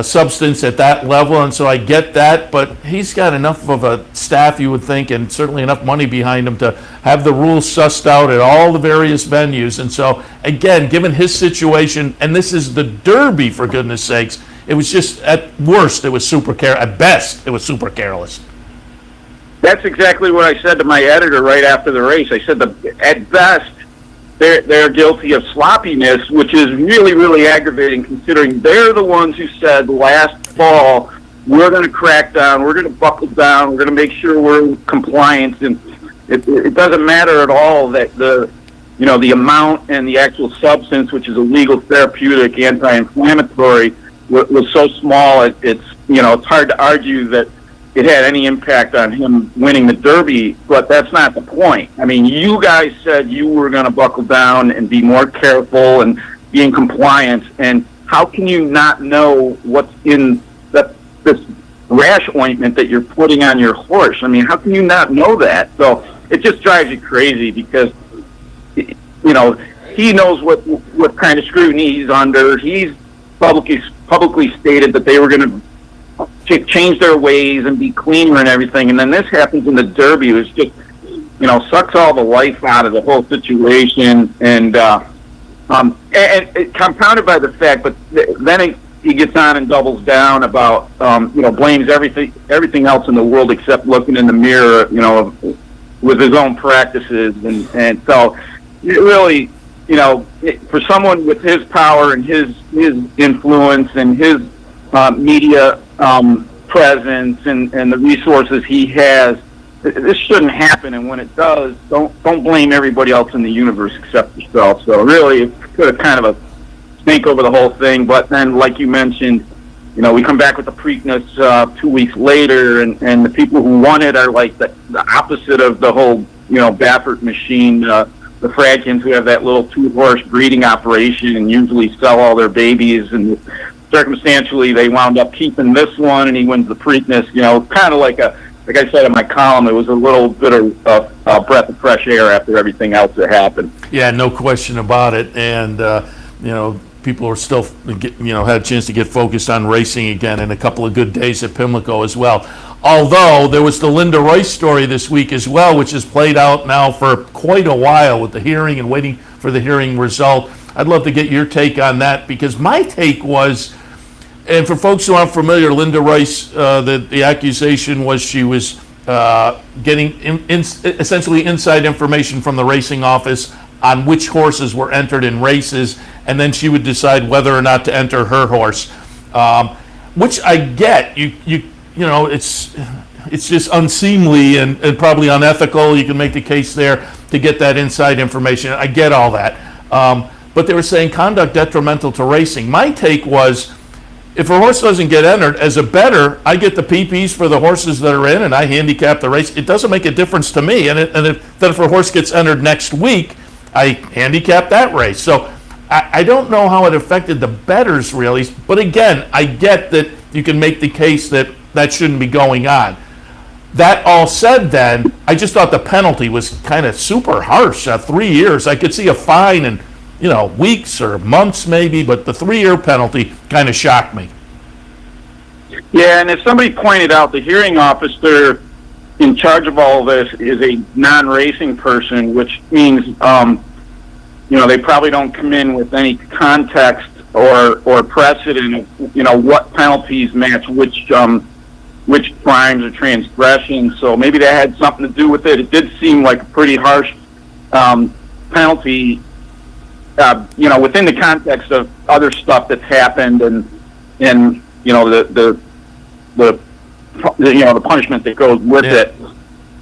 substance at that level, and so I get that, but he's got enough of a staff, you would think, and certainly enough money behind him to have the rules sussed out at all the various venues. And so, again, given his situation, and this is the Derby, for goodness sakes, it was just, at worst, it was super careless. At best, it was super careless. That's exactly what I said to my editor right after the race. I said, at best, they're guilty of sloppiness, which is really, really aggravating considering they're the ones who said last fall, we're going to crack down, we're going to buckle down, we're going to make sure we're compliant. And it doesn't matter at all that the amount and the actual substance, which is a legal therapeutic anti-inflammatory, was so small. It's hard to argue that it had any impact on him winning the Derby, but that's not the point. I mean, you guys said you were going to buckle down and be more careful and be in compliance, and how can you not know what's in this rash ointment that you're putting on your horse? I mean, how can you not know that? So it just drives you crazy because, he knows what kind of scrutiny he's under. He's publicly stated that they were going to change their ways and be cleaner and everything, and then this happens in the Derby. It's just, sucks all the life out of the whole situation, and it compounded by the fact. But then he gets on and doubles down about, blames everything else in the world except looking in the mirror, with his own practices. And so it really, for someone with his power and his influence and his media presence and the resources he has, this shouldn't happen. And when it does, don't blame everybody else in the universe except yourself. So really, it's kind of a snake over the whole thing. But then, like you mentioned, we come back with the Preakness 2 weeks later, and the people who won it are like the opposite of the whole, Baffert machine. The Fradkins, who have that little 2-horse breeding operation and usually sell all their babies, and circumstantially they wound up keeping this one, and he wins the Preakness. Kind of like I said in my column, it was a little bit of a breath of fresh air after everything else that happened. Yeah, no question about it. And people are still, had a chance to get focused on racing again, and a couple of good days at Pimlico as well. Although there was the Linda Rice story this week as well, which has played out now for quite a while with the hearing and waiting for the hearing result. I'd love to get your take on that, because my take was, and for folks who aren't familiar, Linda Rice, the accusation was she was getting essentially inside information from the racing office on which horses were entered in races, and then she would decide whether or not to enter her horse, which I get. It's just unseemly and probably unethical. You can make the case there to get that inside information. I get all that. But they were saying conduct detrimental to racing. My take was, if a horse doesn't get entered, as a bettor, I get the PPs for the horses that are in, and I handicap the race. It doesn't make a difference to me. And if a horse gets entered next week, I handicap that race. So I don't know how it affected the bettors really. But again, I get that you can make the case that shouldn't be going on. That all said, then, I just thought the penalty was kind of super harsh. 3 years. I could see a fine in, weeks or months maybe, but the 3-year penalty kind of shocked me. Yeah, and as somebody pointed out, the hearing officer in charge of all of this is a non-racing person, which means, they probably don't come in with any context or precedent of, what penalties match which crimes or transgressions. So maybe that had something to do with it. It did seem like a pretty harsh penalty, within the context of other stuff that's happened and the punishment that goes with it.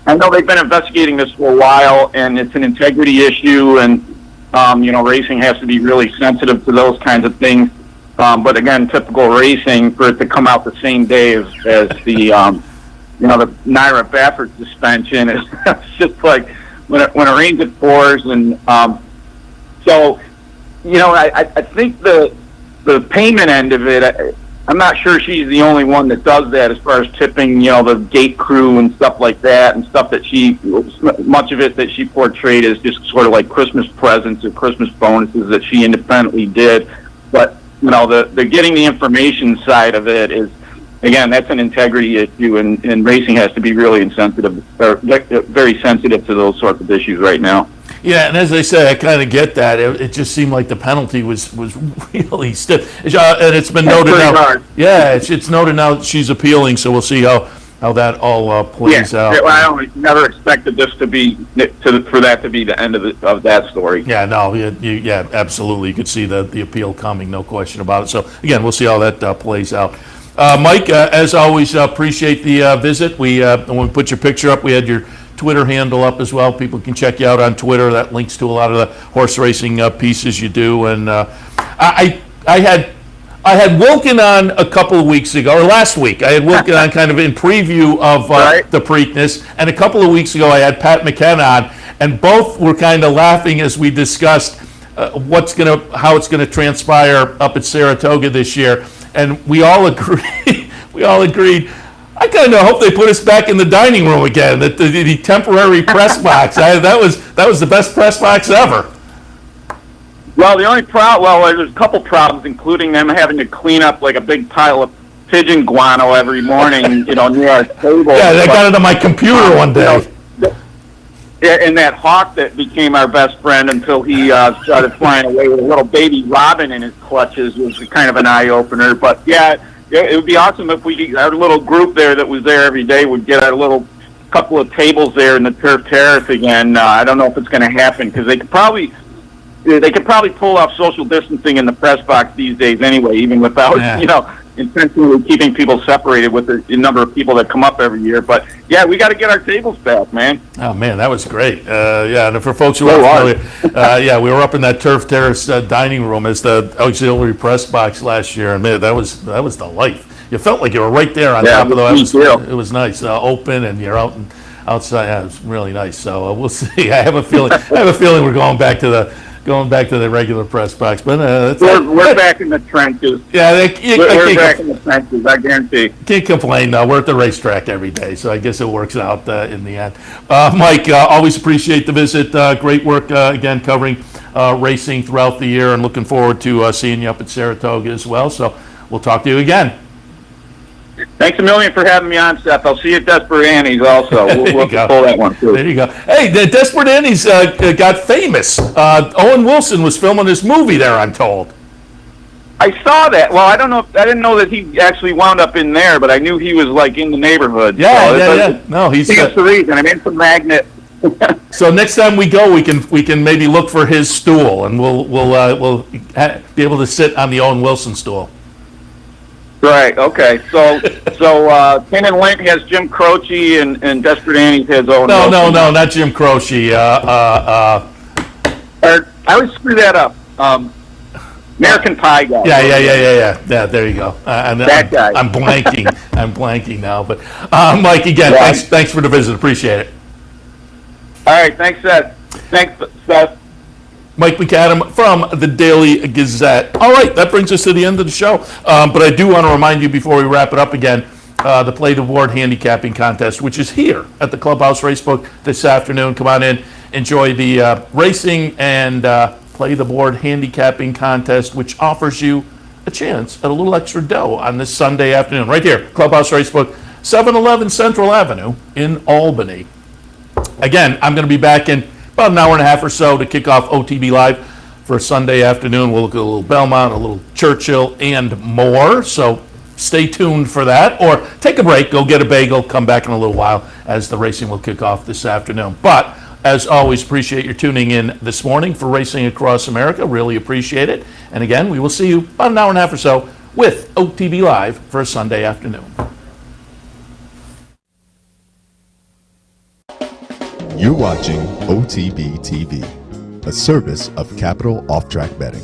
I know they've been investigating this for a while, and it's an integrity issue, and racing has to be really sensitive to those kinds of things. But again, typical racing, for it to come out the same day as the the Naira Baffert suspension, is it's just like when it rains it pours. And so I think the payment end of it, I'm not sure she's the only one that does that as far as tipping, the gate crew and stuff like that, and stuff that much of it that she portrayed as just sort of like Christmas presents or Christmas bonuses that she independently did. But, the getting the information side of it is, again, that's an integrity issue, and racing has to be really very sensitive to those sorts of issues right now. Yeah, and as I say, I kind of get that. It just seemed like the penalty was really stiff, and it's been noted now. Hard. Yeah, it's noted now that she's appealing, so we'll see how that all plays out. Yeah, I never expected this to be for that to be the end of that story. Yeah, no, yeah, absolutely. You could see the appeal coming, no question about it. So again, we'll see how that plays out. Mike, as always, appreciate the visit. When we put your picture up, we had your Twitter handle up as well. People can check you out on Twitter. That links to a lot of the horse racing pieces you do. And I had Wilkin on a couple of weeks ago, or last week. I had Wilkin on kind of in preview of the Preakness, and a couple of weeks ago I had Pat Mckenna on, and both were kind of laughing as we discussed how it's gonna transpire up at Saratoga this year, and we all agreed. I kind of hope they put us back in the dining room again, the temporary press box. That was the best press box ever. Well, the only there's a couple problems, including them having to clean up like a big pile of pigeon guano every morning, near our table. Yeah, they got it on my computer one day. and that hawk that became our best friend until he started flying away with a little baby robin in his clutches was kind of an eye opener. But yeah, it would be awesome if our little group there that was there every day would get our little couple of tables there in the turf terrace again. I don't know if it's going to happen because they could probably pull off social distancing in the press box these days anyway, even without intentionally keeping people separated with the number of people that come up every year. But yeah, we got to get our tables back, man. Oh man, that was great. And for folks who are familiar, we were up in that turf terrace dining room as the auxiliary press box last year, and man, that was the life. You felt like you were right there on top of the. It was nice, open, and you're outside. Yeah, it was really nice. So we'll see. I have a feeling we're going back to the regular press box, but we're back in the trenches. Yeah, we're back in the trenches. I guarantee. Can't complain though. We're at the racetrack every day, so I guess it works out in the end. Mike, always appreciate the visit. Great work again covering racing throughout the year, and looking forward to seeing you up at Saratoga as well. So we'll talk to you again. Thanks a million for having me on, Seth. I'll see you at Desperate Annie's also. We'll pull that one too. There you go. Hey, the Desperate Annie's got famous. Owen Wilson was filming this movie there, I'm told. I saw that. Well, I didn't know that he actually wound up in there, but I knew he was like in the neighborhood. Yeah. No, he's. That's the reason. I'm in some magnet. So next time we go, we can maybe look for his stool, and we'll be able to sit on the Owen Wilson stool. Right. Okay. So Ken and Link has Jim Croce, and Desperate Annie's has Owen Wilson. No, not Jim Croce. I always screw that up. American Pie guy. Yeah. There you go. That guy. I'm blanking. I'm blanking now. But Mike, again, thanks for the visit. Appreciate it. All right. Thanks, Seth. Mike Mcadam from the Daily Gazette. All right, that brings us to the end of the show. But I do want to remind you before we wrap it up again, the Play the Board handicapping contest, which is here at the Clubhouse Racebook this afternoon. Come on in, enjoy the racing and Play the Board handicapping contest, which offers you a chance at a little extra dough on this Sunday afternoon. Right here, Clubhouse Racebook, 711 Central Avenue in Albany. Again, I'm going to be back in about an hour and a half or so to kick off OTB Live for Sunday afternoon. We'll look at a little Belmont, a little Churchill, and more. So stay tuned for that. Or take a break, go get a bagel, come back in a little while as the racing will kick off this afternoon. But as always, appreciate your tuning in this morning for Racing Across America. Really appreciate it. And again, we will see you about an hour and a half or so with OTB Live for a Sunday afternoon. You're watching OTB TV, a service of Capital Off Track Betting.